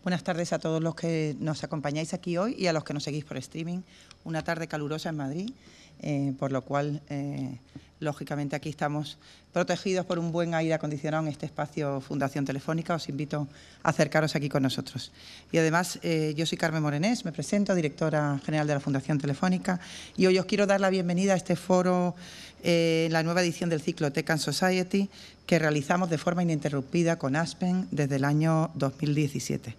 Buenas tardes a todos los que nos acompañáis aquí hoy y a los que nos seguís por streaming. Una tarde calurosa en Madrid, por lo cual, lógicamente, aquí estamos protegidos por un buen aire acondicionado en este espacio Fundación Telefónica. Os invito a acercaros aquí con nosotros. Y además, yo soy Carmen Morenés, me presento, directora general de la Fundación Telefónica, y hoy os quiero dar la bienvenida a este foro, la nueva edición del ciclo Tech and Society, que realizamos de forma ininterrumpida con Aspen desde el año 2017.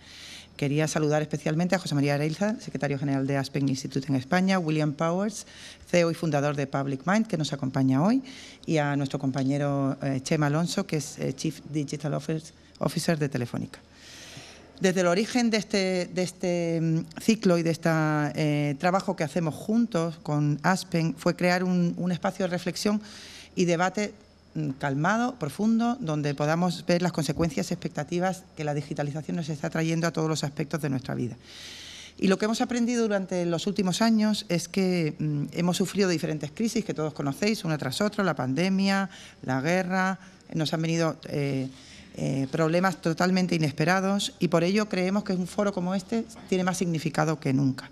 Quería saludar especialmente a José María Areilza, secretario general de Aspen Institute en España, William Powers, CEO y fundador de Public Mind, que nos acompaña hoy, y a nuestro compañero Chema Alonso, que es Chief Digital Officer de Telefónica. Desde el origen de este ciclo y de este trabajo que hacemos juntos con Aspen fue crear un espacio de reflexión y debate calmado, profundo, donde podamos ver las consecuencias y expectativas que la digitalización nos está trayendo a todos los aspectos de nuestra vida. Y lo que hemos aprendido durante los últimos años es que hemos sufrido diferentes crisis que todos conocéis, una tras otra, la pandemia, la guerra, nos han venido problemas totalmente inesperados, y por ello creemos que un foro como este tiene más significado que nunca.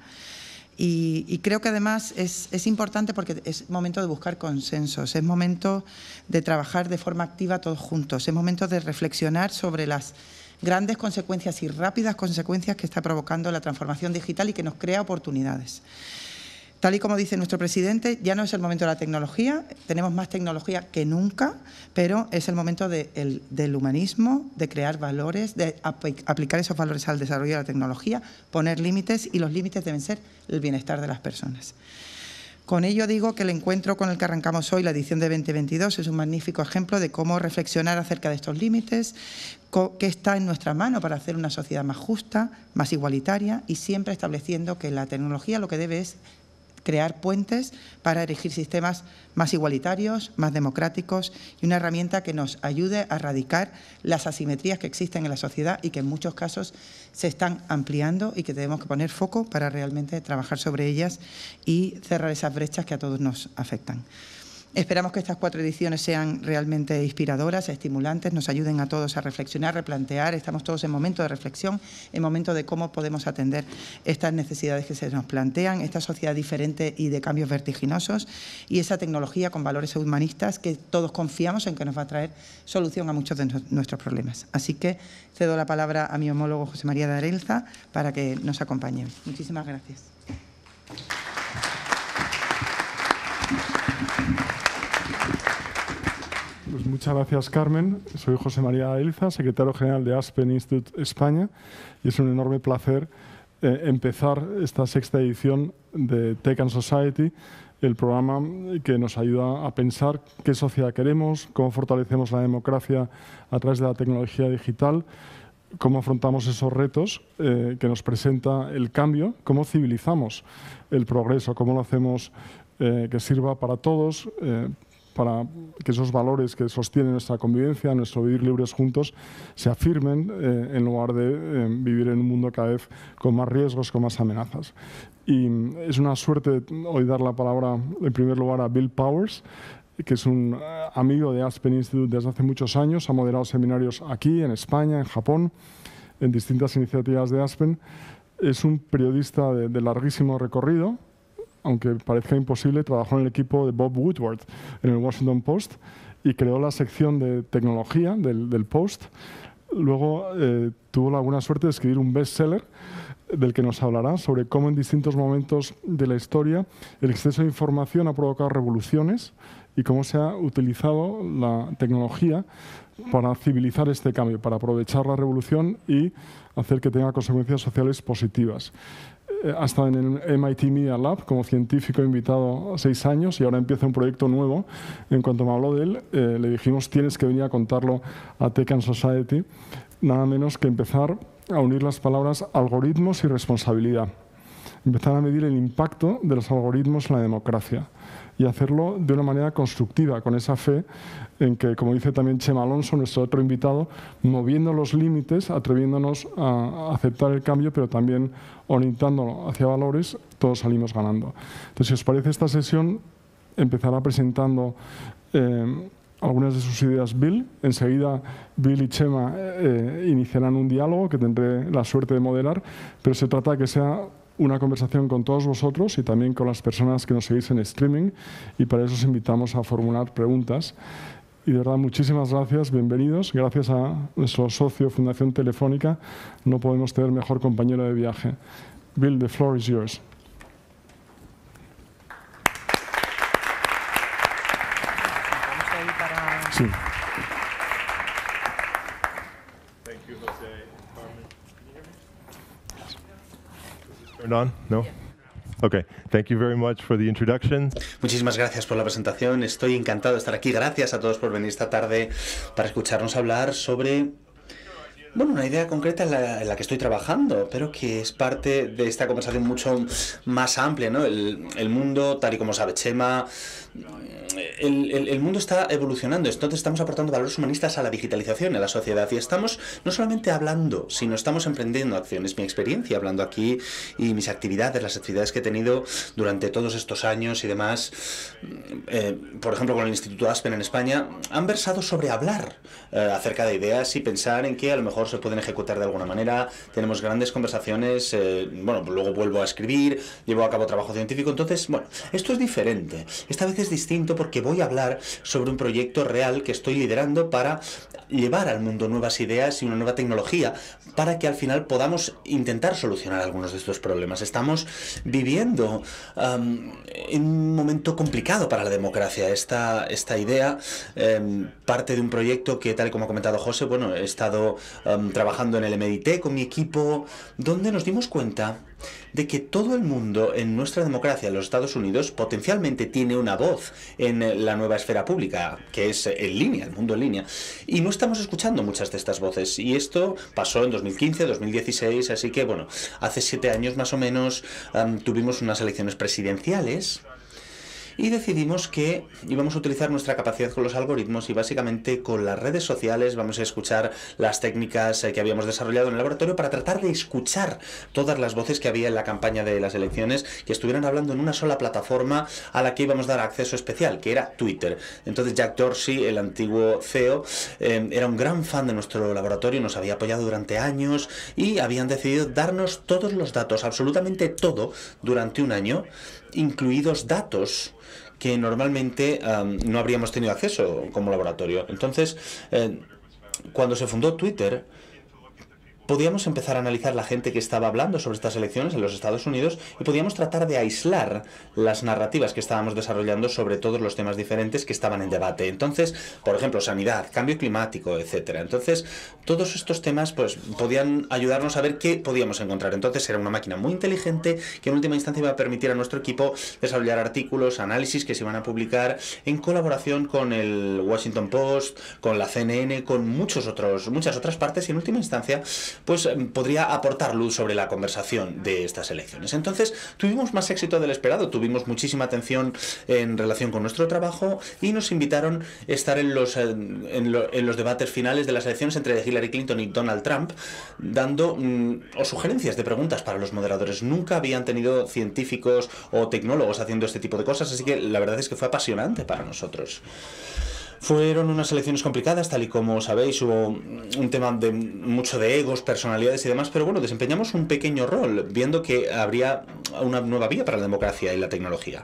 Y creo que además es importante porque es momento de buscar consensos, es momento de trabajar de forma activa todos juntos, es momento de reflexionar sobre las grandes consecuencias y rápidas consecuencias que está provocando la transformación digital y que nos crea oportunidades. Tal y como dice nuestro presidente, ya no es el momento de la tecnología, tenemos más tecnología que nunca, pero es el momento del humanismo, de crear valores, de aplicar esos valores al desarrollo de la tecnología, poner límites, y los límites deben ser el bienestar de las personas. Con ello digo que el encuentro con el que arrancamos hoy, la edición de 2022, es un magnífico ejemplo de cómo reflexionar acerca de estos límites, qué está en nuestra mano para hacer una sociedad más justa, más igualitaria, y siempre estableciendo que la tecnología lo que debe es crear puentes para erigir sistemas más igualitarios, más democráticos, y una herramienta que nos ayude a erradicar las asimetrías que existen en la sociedad y que en muchos casos se están ampliando, y que tenemos que poner foco para realmente trabajar sobre ellas y cerrar esas brechas que a todos nos afectan. Esperamos que estas 4 ediciones sean realmente inspiradoras, estimulantes, nos ayuden a todos a reflexionar, replantear. Estamos todos en momento de reflexión, en momento de cómo podemos atender estas necesidades que se nos plantean, esta sociedad diferente y de cambios vertiginosos, y esa tecnología con valores humanistas que todos confiamos en que nos va a traer solución a muchos de nuestros problemas. Así que cedo la palabra a mi homólogo José María de Areilza para que nos acompañe. Muchísimas gracias. Pues muchas gracias, Carmen. Soy José María Areilza, secretario general de Aspen Institute España, y es un enorme placer empezar esta 6ª edición de Tech and Society, el programa que nos ayuda a pensar qué sociedad queremos, cómo fortalecemos la democracia a través de la tecnología digital, cómo afrontamos esos retos que nos presenta el cambio, cómo civilizamos el progreso, cómo lo hacemos que sirva para todos, para que esos valores que sostienen nuestra convivencia, nuestro vivir libres juntos, se afirmen en lugar de vivir en un mundo cada vez con más riesgos, con más amenazas. Y es una suerte hoy dar la palabra en primer lugar a Bill Powers, que es un amigo de Aspen Institute desde hace muchos años, ha moderado seminarios aquí, en España, en Japón, en distintas iniciativas de Aspen. Es un periodista de larguísimo recorrido. Aunque parezca imposible, trabajó en el equipo de Bob Woodward en el Washington Post y creó la sección de tecnología del Post. Luego tuvo la buena suerte de escribir un bestseller del que nos hablará sobre cómo en distintos momentos de la historia el exceso de información ha provocado revoluciones y cómo se ha utilizado la tecnología para civilizar este cambio, para aprovechar la revolución y hacer que tenga consecuencias sociales positivas. Ha estado en el MIT Media Lab como científico invitado 6 años y ahora empieza un proyecto nuevo. En cuanto me habló de él, le dijimos tienes que venir a contarlo a Tech and Society, nada menos que empezar a unir las palabras algoritmos y responsabilidad. Empezar a medir el impacto de los algoritmos en la democracia y hacerlo de una manera constructiva, con esa fe en que, como dice también Chema Alonso, nuestro otro invitado, moviendo los límites, atreviéndonos a aceptar el cambio, pero también orientándolo hacia valores, todos salimos ganando. Entonces, si os parece, esta sesión empezará presentando algunas de sus ideas Bill. Enseguida Bill y Chema iniciarán un diálogo que tendré la suerte de moderar, pero se trata de que sea una conversación con todos vosotros y también con las personas que nos seguís en streaming, y para eso os invitamos a formular preguntas. Y de verdad, muchísimas gracias, bienvenidos. Gracias a nuestro socio Fundación Telefónica, no podemos tener mejor compañero de viaje. Bill, the floor is yours. Sí. Thank you, Jose. Turned on? No? Okay. Thank you very much for the introduction. Muchísimas gracias por la presentación. Estoy encantado de estar aquí. Gracias a todos por venir esta tarde para escucharnos hablar sobre, bueno, una idea concreta en la que estoy trabajando, pero que es parte de esta conversación mucho más amplia, ¿no? El mundo, tal y como sabe Chema, el mundo está evolucionando, entonces estamos aportando valores humanistas a la digitalización, a la sociedad, y estamos no solamente hablando, sino estamos emprendiendo acciones. Mi experiencia hablando aquí y mis actividades, las actividades que he tenido durante todos estos años y demás, por ejemplo con el Instituto Aspen en España, han versado sobre hablar acerca de ideas y pensar en que a lo mejor se pueden ejecutar de alguna manera. Tenemos grandes conversaciones, bueno, luego vuelvo a escribir, llevo a cabo trabajo científico, entonces, bueno, esto es diferente. Esta vez es distinto porque voy a hablar sobre un proyecto real que estoy liderando para llevar al mundo nuevas ideas y una nueva tecnología para que al final podamos intentar solucionar algunos de estos problemas. Estamos viviendo en un momento complicado para la democracia. Esta idea parte de un proyecto que, tal y como ha comentado José, bueno, he estado trabajando en el MIT con mi equipo, donde nos dimos cuenta de que todo el mundo en nuestra democracia, en los Estados Unidos, potencialmente tiene una voz en la nueva esfera pública, que es en línea, el mundo en línea. Y no estamos escuchando muchas de estas voces. Y esto pasó en 2015, 2016, así que, bueno, hace 7 años más o menos tuvimos unas elecciones presidenciales. Y decidimos que íbamos a utilizar nuestra capacidad con los algoritmos y básicamente con las redes sociales vamos a escuchar las técnicas que habíamos desarrollado en el laboratorio para tratar de escuchar todas las voces que había en la campaña de las elecciones que estuvieran hablando en una sola plataforma a la que íbamos a dar acceso especial, que era Twitter. Entonces Jack Dorsey, el antiguo CEO, era un gran fan de nuestro laboratorio, nos había apoyado durante años y habían decidido darnos todos los datos, absolutamente todo, durante un año, incluidos datos que normalmente no habríamos tenido acceso como laboratorio. Entonces, cuando se fundó Twitter, podíamos empezar a analizar la gente que estaba hablando sobre estas elecciones en los Estados Unidos y podíamos tratar de aislar las narrativas que estábamos desarrollando sobre todos los temas diferentes que estaban en debate. Entonces, por ejemplo, sanidad, cambio climático, etcétera. Entonces, todos estos temas pues podían ayudarnos a ver qué podíamos encontrar. Entonces, era una máquina muy inteligente que en última instancia iba a permitir a nuestro equipo desarrollar artículos, análisis que se iban a publicar en colaboración con el Washington Post, con la CNN, con muchas otras partes y en última instancia pues podría aportar luz sobre la conversación de estas elecciones. Entonces, tuvimos más éxito del esperado, tuvimos muchísima atención en relación con nuestro trabajo y nos invitaron a estar en los debates finales de las elecciones entre Hillary Clinton y Donald Trump, dando sugerencias de preguntas para los moderadores. Nunca habían tenido científicos o tecnólogos haciendo este tipo de cosas, así que la verdad es que fue apasionante para nosotros. Fueron unas elecciones complicadas, tal y como sabéis, hubo un tema de mucho de egos, personalidades y demás, pero bueno, desempeñamos un pequeño rol, viendo que habría una nueva vía para la democracia y la tecnología.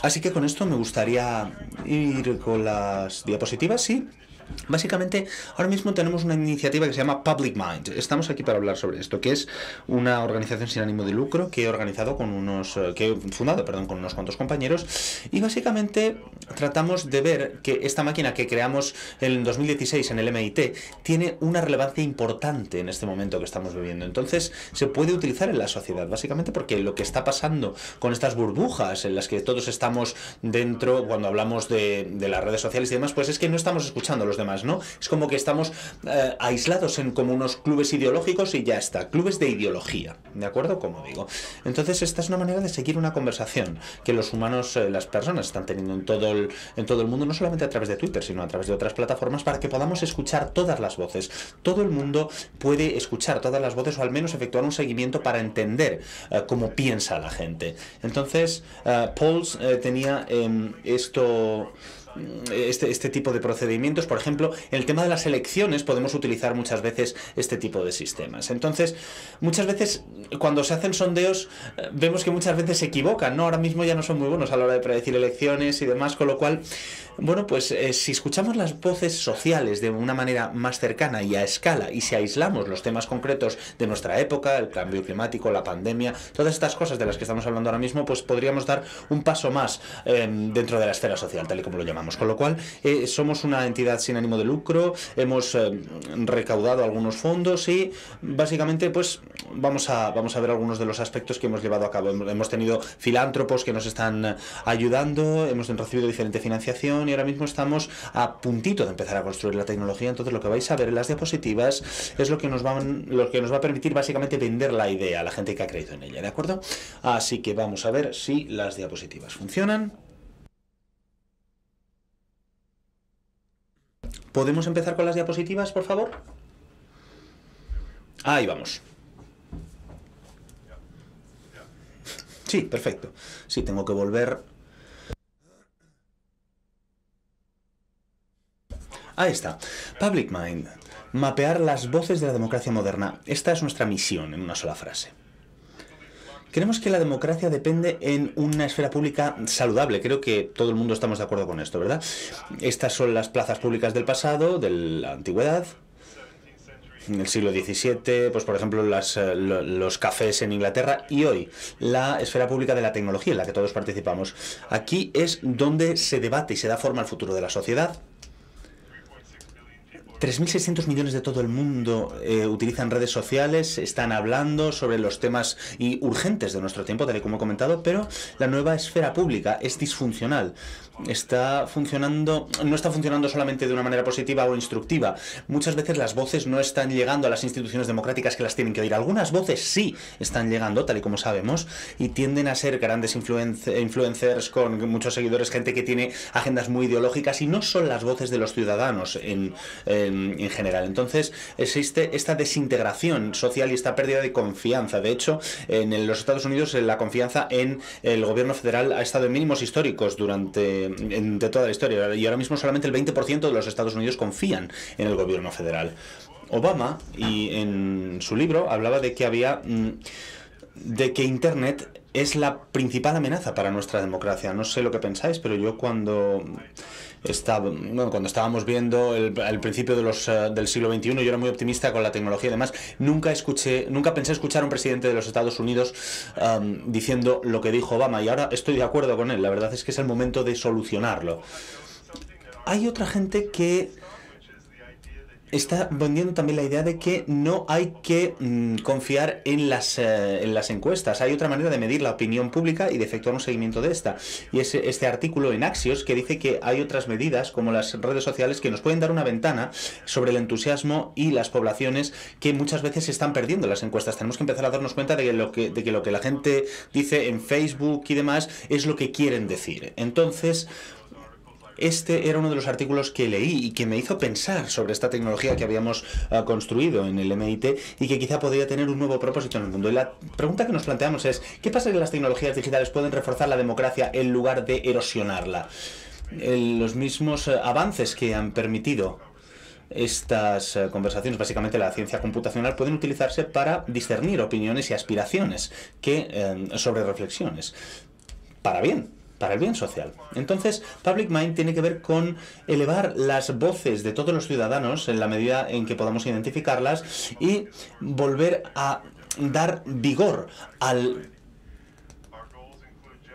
Así que con esto me gustaría ir con las diapositivas, sí. Básicamente, ahora mismo tenemos una iniciativa que se llama Public Mind. Estamos aquí para hablar sobre esto, que es una organización sin ánimo de lucro que he fundado con unos cuantos compañeros, y básicamente tratamos de ver que esta máquina que creamos en 2016 en el MIT tiene una relevancia importante en este momento que estamos viviendo. Entonces, se puede utilizar en la sociedad, básicamente porque lo que está pasando con estas burbujas en las que todos estamos dentro cuando hablamos de las redes sociales y demás, pues es que no estamos escuchando los los demás, ¿no? Es como que estamos aislados en como unos clubes ideológicos y ya está, clubes de ideología, ¿de acuerdo? Como digo. Entonces esta es una manera de seguir una conversación que los humanos, las personas están teniendo en todo el mundo, no solamente a través de Twitter, sino a través de otras plataformas, para que podamos escuchar todas las voces. Todo el mundo puede escuchar todas las voces o al menos efectuar un seguimiento para entender cómo piensa la gente. Entonces, Pauls tenía este tipo de procedimientos. Por ejemplo, en el tema de las elecciones podemos utilizar muchas veces este tipo de sistemas. Entonces, muchas veces cuando se hacen sondeos vemos que muchas veces se equivocan, ¿no? Ahora mismo ya no son muy buenos a la hora de predecir elecciones y demás, con lo cual, bueno, pues si escuchamos las voces sociales de una manera más cercana y a escala, y si aislamos los temas concretos de nuestra época, el cambio climático, la pandemia, todas estas cosas de las que estamos hablando ahora mismo, pues podríamos dar un paso más dentro de la esfera social, tal y como lo llamamos. Con lo cual, somos una entidad sin ánimo de lucro, hemos recaudado algunos fondos y básicamente pues vamos a ver algunos de los aspectos que hemos llevado a cabo. Hemos tenido filántropos que nos están ayudando, hemos recibido diferente financiación y ahora mismo estamos a puntito de empezar a construir la tecnología. Entonces lo que vais a ver en las diapositivas es lo que nos va a permitir básicamente vender la idea a la gente que ha creído en ella, ¿de acuerdo? Así que vamos a ver si las diapositivas funcionan. ¿Podemos empezar con las diapositivas, por favor? Ahí vamos. Sí, perfecto. Sí, tengo que volver. Ahí está. Public Mind. Mapear las voces de la democracia moderna. Esta es nuestra misión en una sola frase. Creemos que la democracia depende en una esfera pública saludable. Creo que todo el mundo estamos de acuerdo con esto, ¿verdad? Estas son las plazas públicas del pasado, de la antigüedad. En el siglo XVII, pues por ejemplo los cafés en Inglaterra, y hoy la esfera pública de la tecnología en la que todos participamos. Aquí es donde se debate y se da forma al futuro de la sociedad. 3.600 millones de todo el mundo utilizan redes sociales, están hablando sobre los temas urgentes de nuestro tiempo, tal y como he comentado, pero la nueva esfera pública es disfuncional. No está funcionando solamente de una manera positiva o instructiva. Muchas veces las voces no están llegando a las instituciones democráticas que las tienen que oír. Algunas voces sí están llegando, tal y como sabemos, y tienden a ser grandes influencers con muchos seguidores, gente que tiene agendas muy ideológicas, y no son las voces de los ciudadanos en general. Entonces existe esta desintegración social y esta pérdida de confianza. De hecho, en los Estados Unidos la confianza en el gobierno federal ha estado en mínimos históricos de toda la historia, y ahora mismo solamente el 20% de los Estados Unidos confían en el gobierno federal. Obama, y en su libro, hablaba de que Internet es la principal amenaza para nuestra democracia. No sé lo que pensáis, pero yo cuando estábamos viendo el principio del siglo XXI, yo era muy optimista con la tecnología y demás. Nunca pensé escuchar a un presidente de los Estados Unidos diciendo lo que dijo Obama, y ahora estoy de acuerdo con él. La verdad es que es el momento de solucionarlo. Hay otra gente que está vendiendo también la idea de que no hay que confiar en las encuestas. Hay otra manera de medir la opinión pública y de efectuar un seguimiento de esta. Y es este artículo en Axios que dice que hay otras medidas, como las redes sociales, que nos pueden dar una ventana sobre el entusiasmo y las poblaciones que muchas veces se están perdiendo en las encuestas. Tenemos que empezar a darnos cuenta de que lo que la gente dice en Facebook y demás es lo que quieren decir. Entonces, este era uno de los artículos que leí y que me hizo pensar sobre esta tecnología que habíamos construido en el MIT y que quizá podría tener un nuevo propósito en el mundo. Y la pregunta que nos planteamos es, ¿qué pasa si las tecnologías digitales pueden reforzar la democracia en lugar de erosionarla? Los mismos avances que han permitido estas conversaciones, básicamente la ciencia computacional, pueden utilizarse para discernir opiniones y aspiraciones sobre reflexiones, para el bien social. Entonces, Public Mind tiene que ver con elevar las voces de todos los ciudadanos en la medida en que podamos identificarlas y volver a dar vigor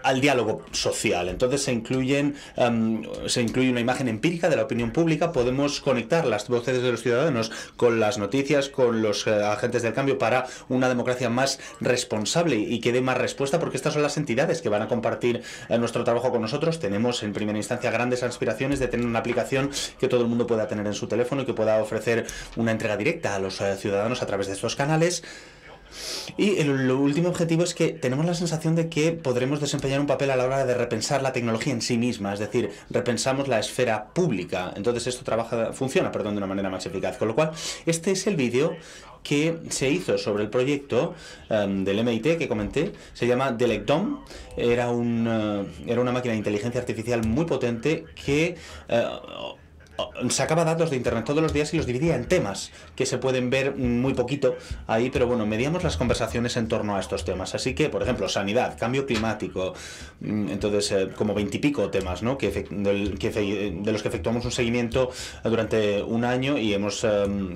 al diálogo social. Entonces se incluye una imagen empírica de la opinión pública. Podemos conectar las voces de los ciudadanos con las noticias, con los agentes del cambio, para una democracia más responsable y que dé más respuesta, porque estas son las entidades que van a compartir nuestro trabajo con nosotros. Tenemos en primera instancia grandes aspiraciones de tener una aplicación que todo el mundo pueda tener en su teléfono y que pueda ofrecer una entrega directa a los ciudadanos a través de estos canales. Y el último objetivo es que tenemos la sensación de que podremos desempeñar un papel a la hora de repensar la tecnología en sí misma, es decir, repensamos la esfera pública. Entonces esto funciona de una manera más eficaz. Con lo cual, este es el vídeo que se hizo sobre el proyecto del MIT que comenté. Se llama Delectome. Era una máquina de inteligencia artificial muy potente que sacaba datos de internet todos los días y los dividía en temas que se pueden ver muy poquito ahí, pero bueno, medíamos las conversaciones en torno a estos temas. Así que, por ejemplo, sanidad, cambio climático, entonces como 20 y pico temas, ¿no? de los que efectuamos un seguimiento durante un año y hemos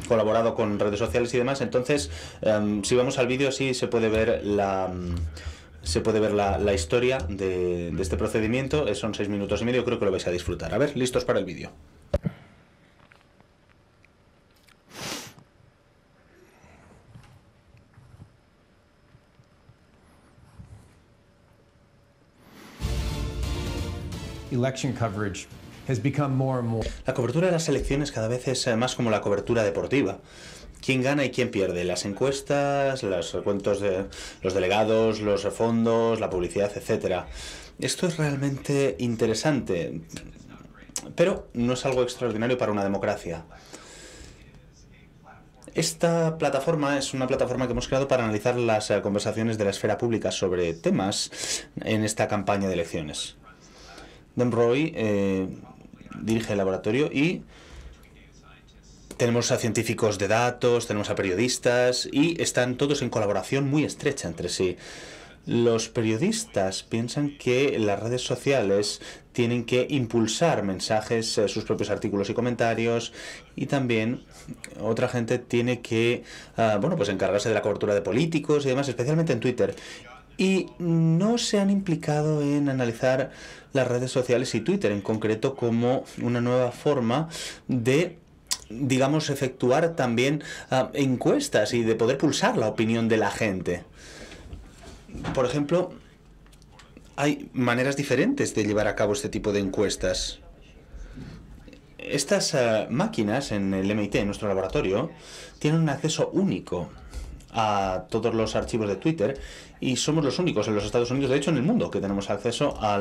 colaborado con redes sociales y demás. Entonces, si vamos al vídeo, sí se puede ver la historia de este procedimiento. Son 6 minutos y medio, creo que lo vais a disfrutar. A ver, listos para el vídeo. La cobertura de las elecciones cada vez es más como la cobertura deportiva. ¿Quién gana y quién pierde? Las encuestas, los recuentos de los delegados, los fondos, la publicidad, etcétera. Esto es realmente interesante, pero no es algo extraordinario para una democracia. Esta plataforma es una plataforma que hemos creado para analizar las conversaciones de la esfera pública sobre temas en esta campaña de elecciones. Dan Roy dirige el laboratorio y tenemos a científicos de datos, tenemos a periodistas y están todos en colaboración muy estrecha entre sí. Los periodistas piensan que las redes sociales tienen que impulsar mensajes, sus propios artículos y comentarios, y también otra gente tiene que pues encargarse de la cobertura de políticos y demás, especialmente en Twitter. Y no se han implicado en analizar las redes sociales y Twitter en concreto como una nueva forma de, digamos, efectuar también encuestas y de poder pulsar la opinión de la gente. Por ejemplo, hay maneras diferentes de llevar a cabo este tipo de encuestas. Estas máquinas en el MIT, en nuestro laboratorio, tienen un acceso único a todos los archivos de Twitter y somos los únicos en los Estados Unidos, de hecho en el mundo, que tenemos acceso a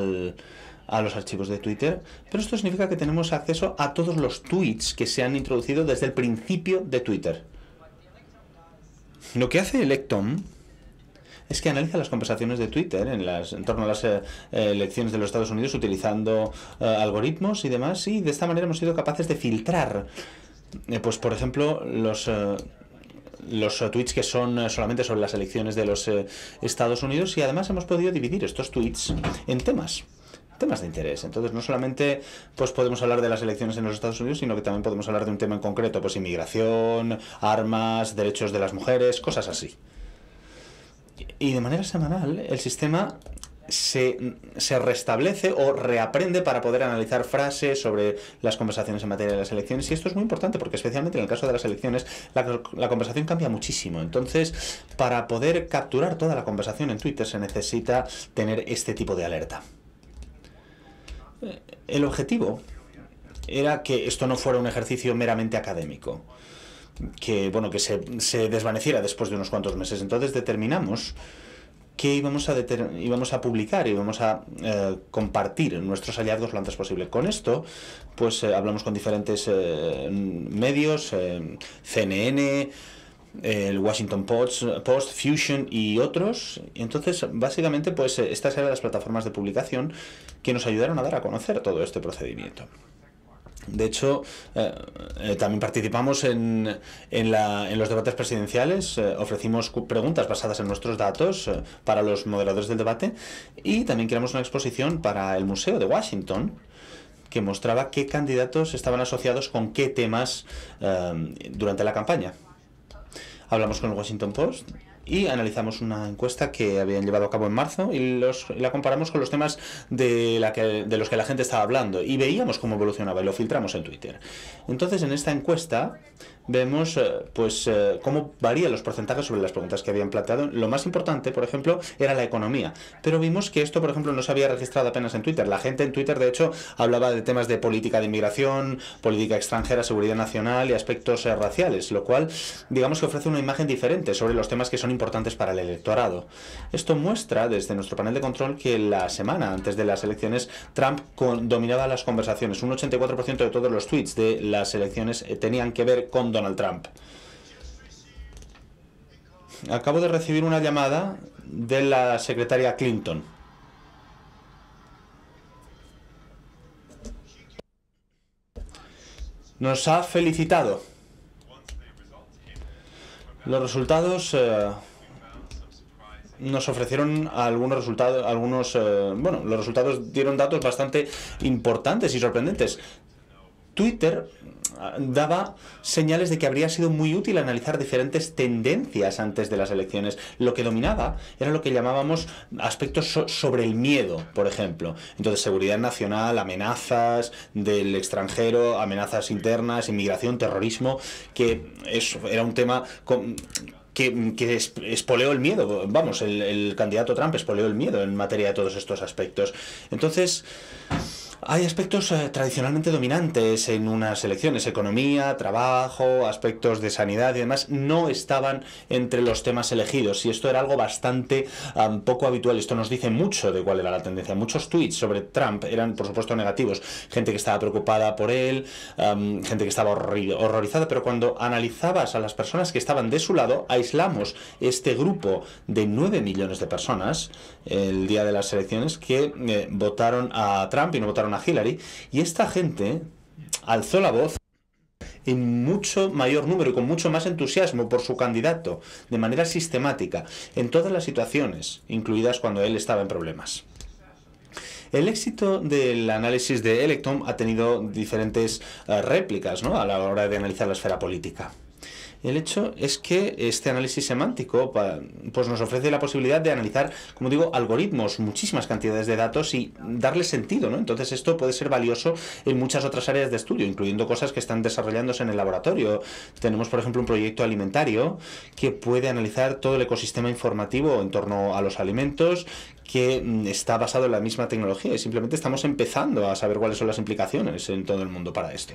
los archivos de Twitter. Pero esto significa que tenemos acceso a todos los tweets que se han introducido desde el principio de Twitter. Lo que hace Electome es que analiza las conversaciones de Twitter en torno a las elecciones de los Estados Unidos utilizando algoritmos y demás, y de esta manera hemos sido capaces de filtrar, pues por ejemplo, los tweets que son solamente sobre las elecciones de los Estados Unidos, y además hemos podido dividir estos tweets en temas de interés. Entonces no solamente pues podemos hablar de las elecciones en los Estados Unidos, sino que también podemos hablar de un tema en concreto, pues inmigración, armas, derechos de las mujeres, cosas así. Y de manera semanal el sistema se restablece o reaprende para poder analizar frases sobre las conversaciones en materia de las elecciones. Y esto es muy importante porque especialmente en el caso de las elecciones la conversación cambia muchísimo. Entonces, para poder capturar toda la conversación en Twitter se necesita tener este tipo de alerta. El objetivo era que esto no fuera un ejercicio meramente académico, que se desvaneciera después de unos cuantos meses. Entonces determinamos que íbamos a publicar y íbamos a compartir nuestros hallazgos lo antes posible. Con esto, pues hablamos con diferentes medios, CNN, el Washington Post, Fusion y otros. Entonces, básicamente, pues estas eran las plataformas de publicación que nos ayudaron a dar a conocer todo este procedimiento. De hecho, también participamos en los debates presidenciales, ofrecimos preguntas basadas en nuestros datos para los moderadores del debate, y también creamos una exposición para el Museo de Washington que mostraba qué candidatos estaban asociados con qué temas durante la campaña. Hablamos con el Washington Post y analizamos una encuesta que habían llevado a cabo en marzo y la comparamos con los temas de los que la gente estaba hablando y veíamos cómo evolucionaba y lo filtramos en Twitter. Entonces, en esta encuesta vemos cómo varían los porcentajes sobre las preguntas que habían planteado. Lo más importante, por ejemplo, era la economía, pero vimos que esto, por ejemplo, no se había registrado apenas en Twitter. La gente en Twitter, de hecho, hablaba de temas de política de inmigración, política extranjera, seguridad nacional y aspectos raciales, lo cual, digamos que ofrece una imagen diferente sobre los temas que son importantes para el electorado. Esto muestra, desde nuestro panel de control, que la semana antes de las elecciones, Trump dominaba las conversaciones. Un 84% de todos los tweets de las elecciones tenían que ver con Donald Trump. Acabo de recibir una llamada de la secretaria Clinton. Nos ha felicitado. Los resultados nos ofrecieron algunos resultados, los resultados dieron datos bastante importantes y sorprendentes. Twitter daba señales de que habría sido muy útil analizar diferentes tendencias antes de las elecciones. Lo que dominaba era lo que llamábamos aspectos sobre el miedo, por ejemplo. Entonces, seguridad nacional, amenazas del extranjero, amenazas internas, inmigración, terrorismo, que era un tema que espoleó el miedo. Vamos, el candidato Trump espoleó el miedo en materia de todos estos aspectos. Entonces, hay aspectos tradicionalmente dominantes en unas elecciones. Economía, trabajo, aspectos de sanidad y demás no estaban entre los temas elegidos, y esto era algo bastante poco habitual. Esto nos dice mucho de cuál era la tendencia. Muchos tweets sobre Trump eran, por supuesto, negativos. Gente que estaba preocupada por él, gente que estaba horrorizada, pero cuando analizabas a las personas que estaban de su lado, aislamos este grupo de 9 millones de personas el día de las elecciones que votaron a Trump y no votaron a Hillary, y esta gente alzó la voz en mucho mayor número y con mucho más entusiasmo por su candidato, de manera sistemática, en todas las situaciones, incluidas cuando él estaba en problemas. El éxito del análisis de Electom ha tenido diferentes réplicas, ¿no?, a la hora de analizar la esfera política. El hecho es que este análisis semántico pues nos ofrece la posibilidad de analizar, como digo, algoritmos, muchísimas cantidades de datos y darle sentido, ¿no? Entonces esto puede ser valioso en muchas otras áreas de estudio, incluyendo cosas que están desarrollándose en el laboratorio. Tenemos, por ejemplo, un proyecto alimentario que puede analizar todo el ecosistema informativo en torno a los alimentos, que está basado en la misma tecnología, y simplemente estamos empezando a saber cuáles son las implicaciones en todo el mundo para esto.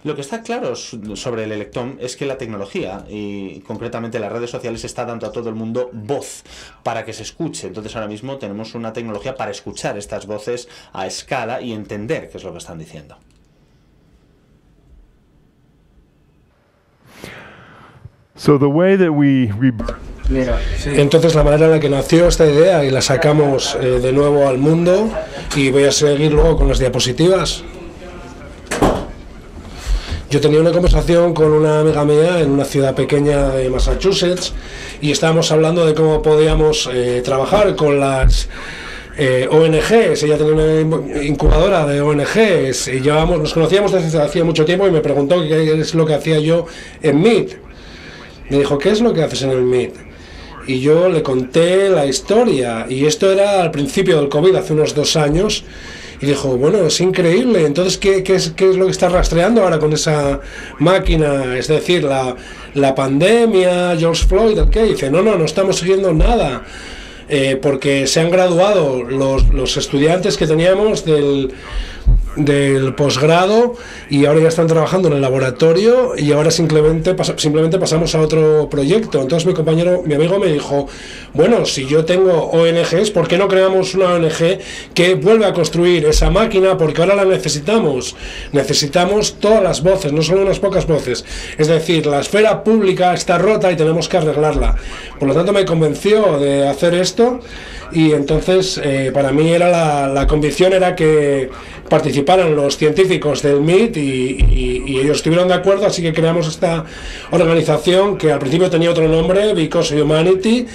Lo que está claro sobre el Electom es que la tecnología, y concretamente las redes sociales, está dando a todo el mundo voz para que se escuche. Entonces ahora mismo tenemos una tecnología para escuchar estas voces a escala y entender qué es lo que están diciendo. So the way that Entonces la manera en la que nació esta idea y la sacamos de nuevo al mundo, y voy a seguir luego con las diapositivas. Yo tenía una conversación con una amiga mía en una ciudad pequeña de Massachusetts y estábamos hablando de cómo podíamos trabajar con las ONGs. Ella tenía una incubadora de ONGs y nos conocíamos desde hacía mucho tiempo, y me preguntó qué es lo que hacía yo en Meet. Me dijo, ¿qué es lo que haces en el Meet? Y yo le conté la historia, y esto era al principio del COVID, hace unos 2 años. Y dijo, bueno, es increíble. Entonces, ¿qué es lo que está rastreando ahora con esa máquina? Es decir, la pandemia, George Floyd, ¿qué? Dice, no estamos siguiendo nada. Porque se han graduado los estudiantes que teníamos del posgrado, y ahora ya están trabajando en el laboratorio, y ahora simplemente pasamos a otro proyecto. Entonces mi amigo me dijo, bueno, si yo tengo ONGs, ¿por qué no creamos una ONG que vuelva a construir esa máquina? Porque ahora la necesitamos todas las voces, no solo unas pocas voces. Es decir, la esfera pública está rota y tenemos que arreglarla. Por lo tanto, me convenció de hacer esto, y entonces para mí era la convicción era que participaran los científicos del MIT, y ellos estuvieron de acuerdo, así que creamos esta organización que al principio tenía otro nombre, Because Humanity,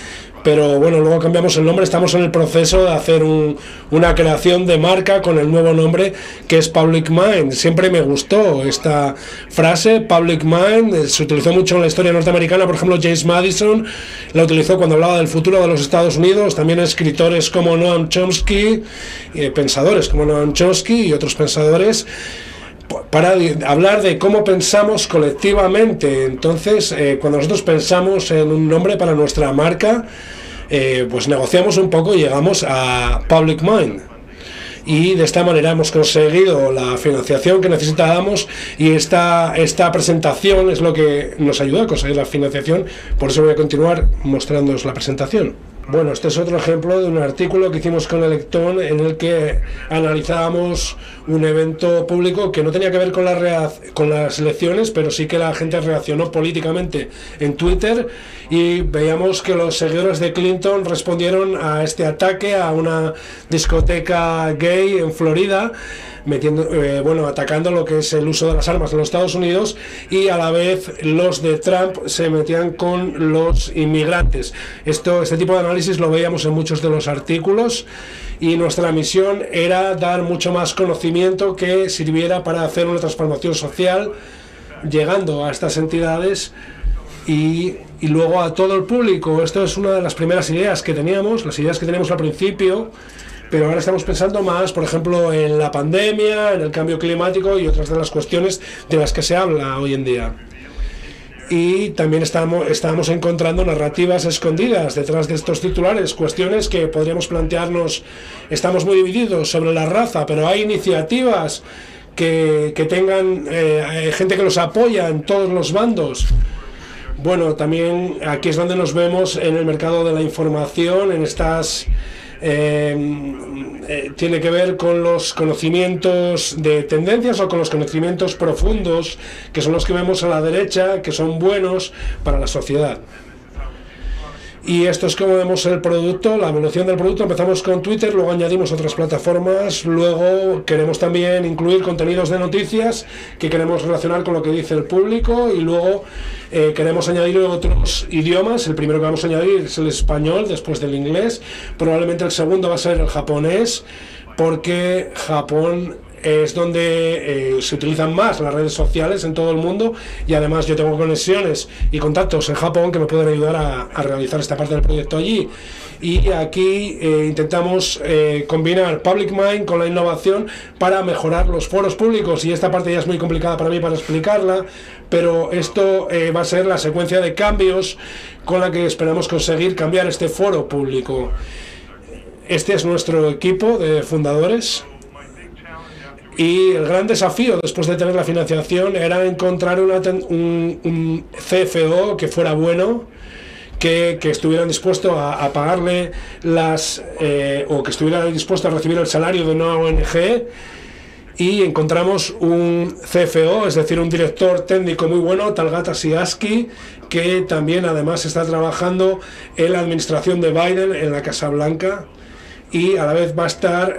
pero bueno, luego cambiamos el nombre. Estamos en el proceso de hacer una creación de marca con el nuevo nombre, que es Public Mind. Siempre me gustó esta frase, Public Mind. Se utilizó mucho en la historia norteamericana. Por ejemplo, James Madison la utilizó cuando hablaba del futuro de los Estados Unidos. También escritores como Noam Chomsky, pensadores como Noam Chomsky y otros pensadores, para hablar de cómo pensamos colectivamente. Entonces, cuando nosotros pensamos en un nombre para nuestra marca, pues negociamos un poco y llegamos a Public Mind. Y de esta manera hemos conseguido la financiación que necesitábamos, y esta presentación es lo que nos ayuda a conseguir la financiación. Por eso voy a continuar mostrándoos la presentación. Bueno, este es otro ejemplo de un artículo que hicimos con Electón, en el que analizábamos un evento público que no tenía que ver con las elecciones, pero sí que la gente reaccionó políticamente en Twitter, y veíamos que los seguidores de Clinton respondieron a este ataque a una discoteca gay en Florida, atacando lo que es el uso de las armas en los Estados Unidos, y a la vez los de Trump se metían con los inmigrantes. Este tipo de análisis lo veíamos en muchos de los artículos, y nuestra misión era dar mucho más conocimiento que sirviera para hacer una transformación social, llegando a estas entidades y luego a todo el público. Esto es una de las primeras ideas que teníamos, las ideas que teníamos al principio, pero ahora estamos pensando más, por ejemplo, en la pandemia, en el cambio climático y otras de las cuestiones de las que se habla hoy en día. Y también estamos encontrando narrativas escondidas detrás de estos titulares, cuestiones que podríamos plantearnos. Estamos muy divididos sobre la raza, pero hay iniciativas que tengan gente que los apoya en todos los bandos. Bueno, también aquí es donde nos vemos en el mercado de la información, en estas... tiene que ver con los conocimientos de tendencias o con los conocimientos profundos, que son los que vemos a la derecha, que son buenos para la sociedad. Y esto es como vemos el producto, la evolución del producto. Empezamos con Twitter, luego añadimos otras plataformas, luego queremos también incluir contenidos de noticias que queremos relacionar con lo que dice el público, y luego queremos añadir otros idiomas. El primero que vamos a añadir es el español, después del inglés. Probablemente el segundo va a ser el japonés, porque Japón es donde se utilizan más las redes sociales en todo el mundo, y además yo tengo conexiones y contactos en Japón que me pueden ayudar a realizar esta parte del proyecto allí. Y aquí intentamos combinar Public Mind con la innovación para mejorar los foros públicos, y esta parte ya es muy complicada para mí para explicarla, pero esto va a ser la secuencia de cambios con la que esperamos conseguir cambiar este foro público. Este es nuestro equipo de fundadores. Y el gran desafío, después de tener la financiación, era encontrar un CFO que fuera bueno, que estuvieran dispuestos a pagarle o que estuviera dispuesto a recibir el salario de una ONG. Y encontramos un CFO, es decir, un director técnico muy bueno, Talgat Asiaski, que también además está trabajando en la administración de Biden en la Casa Blanca, y a la vez va a estar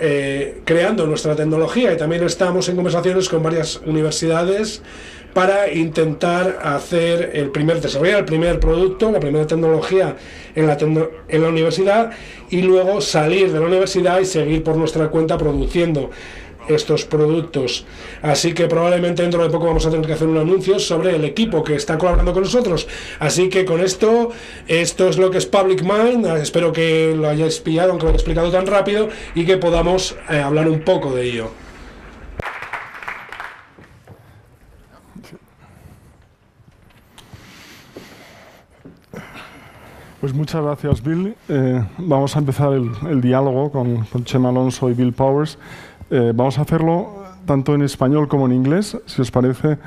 creando nuestra tecnología. Y también estamos en conversaciones con varias universidades para intentar desarrollar el primer producto, la primera tecnología en la universidad, y luego salir de la universidad y seguir por nuestra cuenta produciendo estos productos. Así que probablemente dentro de poco vamos a tener que hacer un anuncio sobre el equipo que está colaborando con nosotros. Así que con esto es lo que es Public Mind. Espero que lo hayáis pillado, aunque lo he explicado tan rápido, y que podamos hablar un poco de ello. Pues muchas gracias, Bill. Vamos a empezar el diálogo con Chema Alonso y Bill Powers. Vamos a hacerlo tanto en español como en inglés. Si os parece,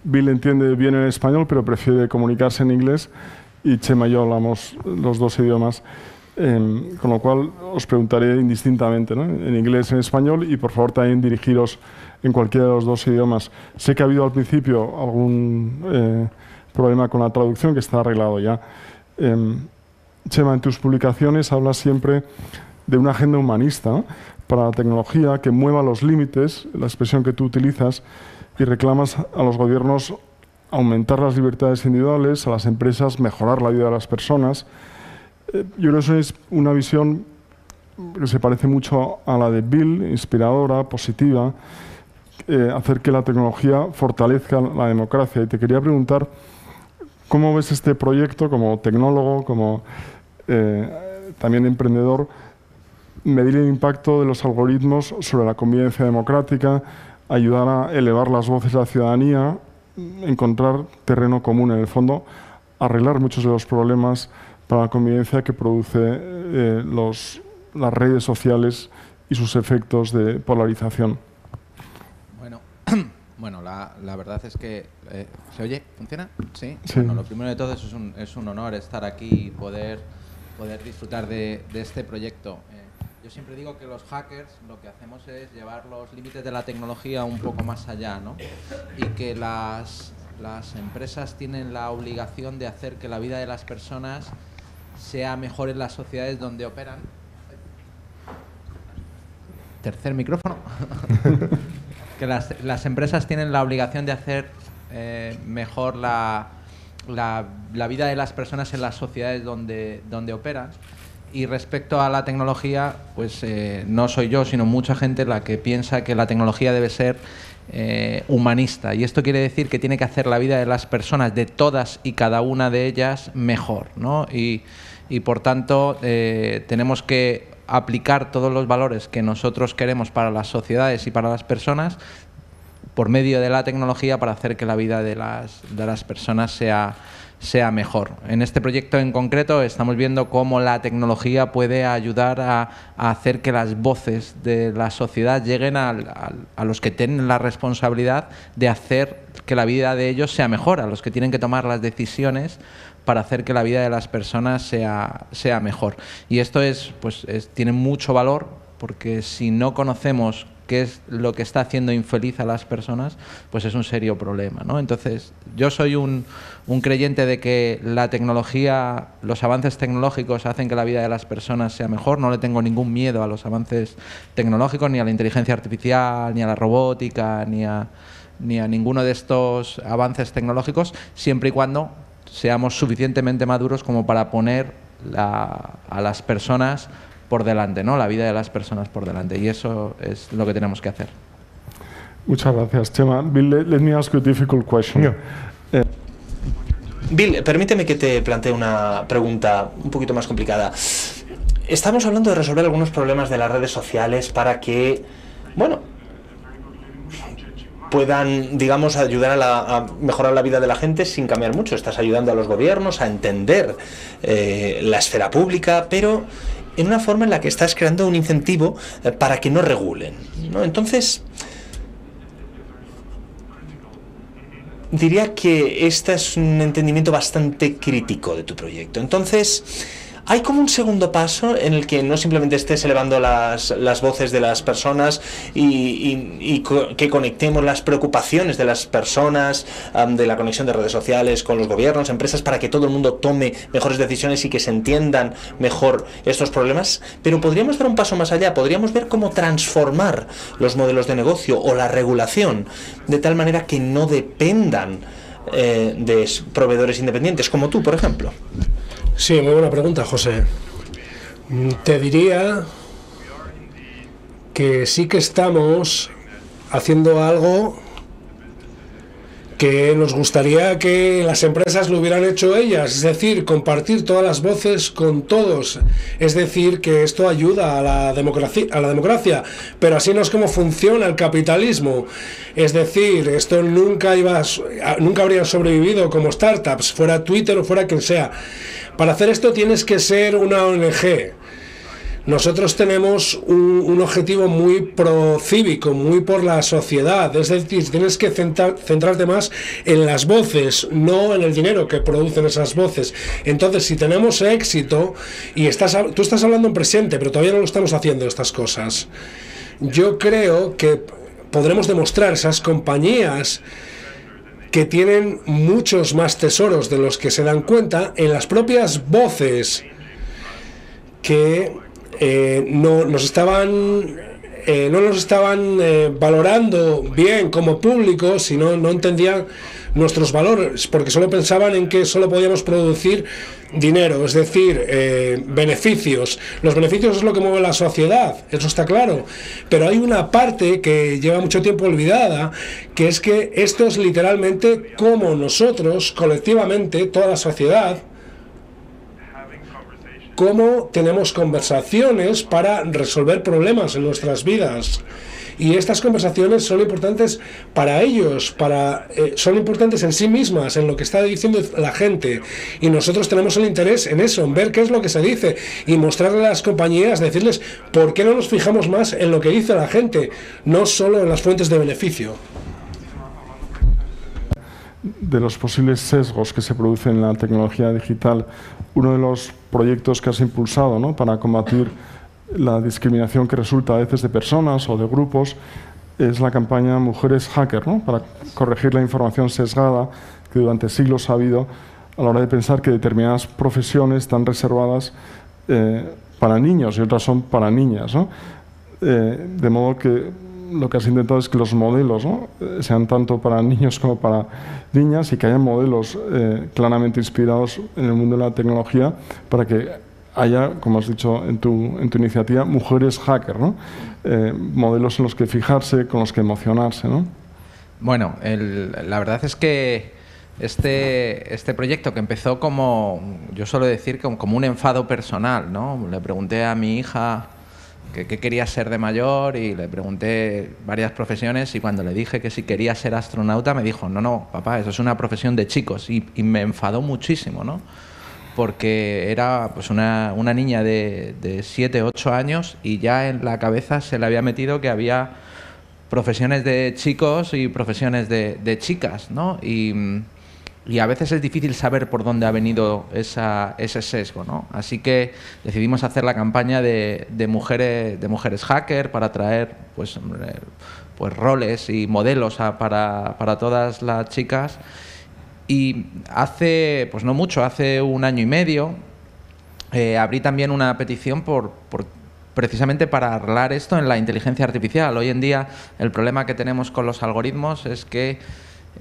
Bill entiende bien el español, pero prefiere comunicarse en inglés, y Chema y yo hablamos los dos idiomas, con lo cual os preguntaré indistintamente, ¿no? En inglés, en español, y por favor también dirigiros en cualquiera de los dos idiomas. Sé que ha habido al principio algún problema con la traducción, que está arreglado ya. Chema, en tus publicaciones hablas siempre de una agenda humanista, ¿no?, para la tecnología que mueva los límites, la expresión que tú utilizas, y reclamas a los gobiernos aumentar las libertades individuales, a las empresas mejorar la vida de las personas. yo creo que es una visión que se parece mucho a la de Bill, inspiradora, positiva, hacer que la tecnología fortalezca la democracia. Y te quería preguntar, ¿cómo ves este proyecto como tecnólogo, como también emprendedor, medir el impacto de los algoritmos sobre la convivencia democrática, ayudar a elevar las voces de la ciudadanía, encontrar terreno común, en el fondo, arreglar muchos de los problemas para la convivencia que produce las redes sociales y sus efectos de polarización? Bueno, la verdad es que... ¿Se oye? ¿Funciona? Sí. Sí. Bueno, lo primero de todo es un honor estar aquí y poder disfrutar de este proyecto. Yo siempre digo que los hackers lo que hacemos es llevar los límites de la tecnología un poco más allá, ¿no? Y que las empresas tienen la obligación de hacer que la vida de las personas sea mejor en las sociedades donde operan. Tercer micrófono. Que las empresas tienen la obligación de hacer mejor la vida de las personas en las sociedades donde operan. Y respecto a la tecnología, pues no soy yo, sino mucha gente la que piensa que la tecnología debe ser humanista. Y esto quiere decir que tiene que hacer la vida de las personas, de todas y cada una de ellas, mejor, ¿no? Y por tanto, tenemos que aplicar todos los valores que nosotros queremos para las sociedades y para las personas por medio de la tecnología para hacer que la vida de las personas sea mejor. En este proyecto en concreto estamos viendo cómo la tecnología puede ayudar a hacer que las voces de la sociedad lleguen a los que tienen la responsabilidad de hacer que la vida de ellos sea mejor, a los que tienen que tomar las decisiones para hacer que la vida de las personas sea mejor. Y esto tiene mucho valor, porque si no conocemos qué es lo que está haciendo infeliz a las personas, pues es un serio problema, ¿no? Entonces, yo soy un creyente de que la tecnología, los avances tecnológicos hacen que la vida de las personas sea mejor. No le tengo ningún miedo a los avances tecnológicos, ni a la inteligencia artificial, ni a la robótica, ni a ninguno de estos avances tecnológicos, siempre y cuando seamos suficientemente maduros como para poner a las personas por delante, ¿no? La vida de las personas por delante, y eso es lo que tenemos que hacer. Muchas gracias, Chema. Bill, let me ask you a difficult question. Yeah. Bill, permíteme que te plantee una pregunta un poquito más complicada. Estamos hablando de resolver algunos problemas de las redes sociales para que, bueno, puedan, digamos, ayudar a mejorar la vida de la gente sin cambiar mucho. Estás ayudando a los gobiernos a entender la esfera pública, pero en una forma en la que estás creando un incentivo para que no regulen, ¿no? Entonces, diría que este es un entendimiento bastante crítico de tu proyecto. Entonces, hay como un segundo paso en el que no simplemente estés elevando las voces de las personas y que conectemos las preocupaciones de las personas, de la conexión de redes sociales con los gobiernos, empresas, para que todo el mundo tome mejores decisiones y que se entiendan mejor estos problemas, pero podríamos dar un paso más allá, podríamos ver cómo transformar los modelos de negocio o la regulación de tal manera que no dependan de proveedores independientes, como tú, por ejemplo. Sí, muy buena pregunta, José. Te diría que sí que estamos haciendo algo que nos gustaría que las empresas lo hubieran hecho ellas, es decir, compartir todas las voces con todos. Es decir, que esto ayuda a la democracia, pero así no es como funciona el capitalismo. Es decir, esto nunca habría sobrevivido como startups, fuera Twitter o fuera quien sea. Para hacer esto tienes que ser una ONG. Nosotros tenemos un objetivo muy procívico, muy por la sociedad. Es decir, tienes que centrarte más en las voces, no en el dinero que producen esas voces. Entonces, si tenemos éxito, y tú estás hablando en presente, pero todavía no lo estamos haciendo estas cosas, yo creo que podremos demostrar a esas compañías que tienen muchos más tesoros de los que se dan cuenta en las propias voces que nos estaban no nos estaban valorando bien como público, sino no entendían nuestros valores, porque solo pensaban en que solo podíamos producir dinero, es decir, beneficios. Los beneficios es lo que mueve la sociedad, eso está claro, pero hay una parte que lleva mucho tiempo olvidada, que es que esto es literalmente como nosotros, colectivamente, toda la sociedad, cómo tenemos conversaciones para resolver problemas en nuestras vidas. Y estas conversaciones son importantes para ellos, son importantes en sí mismas, en lo que está diciendo la gente. Y nosotros tenemos el interés en eso, en ver qué es lo que se dice y mostrarle a las compañías, decirles por qué no nos fijamos más en lo que dice la gente, no solo en las fuentes de beneficio. De los posibles sesgos que se producen en la tecnología digital, uno de los proyectos que has impulsado, ¿no?, para combatir la discriminación que resulta a veces de personas o de grupos es la campaña Mujeres Hacker, ¿no?, para corregir la información sesgada que durante siglos ha habido a la hora de pensar que determinadas profesiones están reservadas para niños y otras son para niñas, ¿no? De modo que lo que has intentado es que los modelos, ¿no?, sean tanto para niños como para niñas y que haya modelos claramente inspirados en el mundo de la tecnología para que haya, como has dicho en tu iniciativa, mujeres hacker, ¿no? Modelos en los que fijarse, con los que emocionarse, ¿no? Bueno, la verdad es que este proyecto que empezó como, yo suelo decir, como un enfado personal, ¿no? Le pregunté a mi hija qué quería ser de mayor y le pregunté varias profesiones y cuando le dije que si quería ser astronauta me dijo, no, papá, eso es una profesión de chicos y me enfadó muchísimo, ¿no? Porque era pues una niña de 7, 8 años y ya en la cabeza se le había metido que había profesiones de chicos y profesiones de chicas, ¿no? Y a veces es difícil saber por dónde ha venido ese sesgo, ¿no? Así que decidimos hacer la campaña de mujeres hacker para traer pues roles y modelos para todas las chicas. Y hace, pues no mucho, hace 1 año y medio, abrí también una petición precisamente para arreglar esto en la inteligencia artificial. Hoy en día el problema que tenemos con los algoritmos es que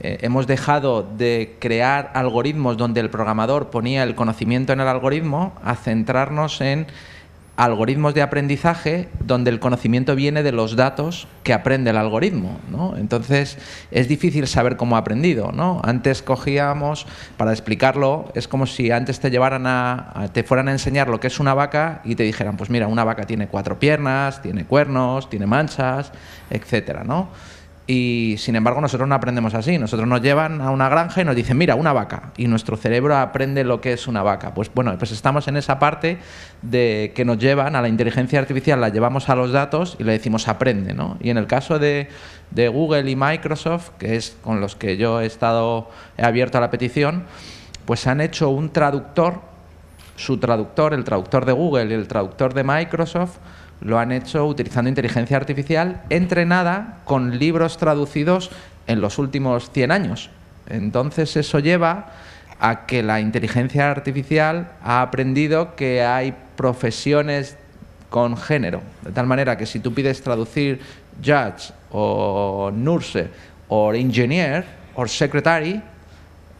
hemos dejado de crear algoritmos donde el programador ponía el conocimiento en el algoritmo a centrarnos en algoritmos de aprendizaje donde el conocimiento viene de los datos que aprende el algoritmo, ¿no? Entonces es difícil saber cómo ha aprendido, ¿no? Antes cogíamos, para explicarlo, es como si antes te fueran a enseñar lo que es una vaca y te dijeran, pues mira, una vaca tiene 4 piernas, tiene cuernos, tiene manchas, etcétera, ¿no? Y sin embargo nosotros no aprendemos así, nosotros nos llevan a una granja y nos dicen, mira, una vaca, y nuestro cerebro aprende lo que es una vaca. Pues bueno, pues estamos en esa parte de que nos llevan a la inteligencia artificial, la llevamos a los datos y le decimos aprende, ¿no? Y en el caso de Google y Microsoft, que es con los que yo he abierto la petición, pues han hecho un traductor, su traductor, el traductor de Google y el traductor de Microsoft, lo han hecho utilizando inteligencia artificial entrenada con libros traducidos en los últimos 100 años. Entonces eso lleva a que la inteligencia artificial ha aprendido que hay profesiones con género. De tal manera que si tú pides traducir judge o nurse o engineer o secretary,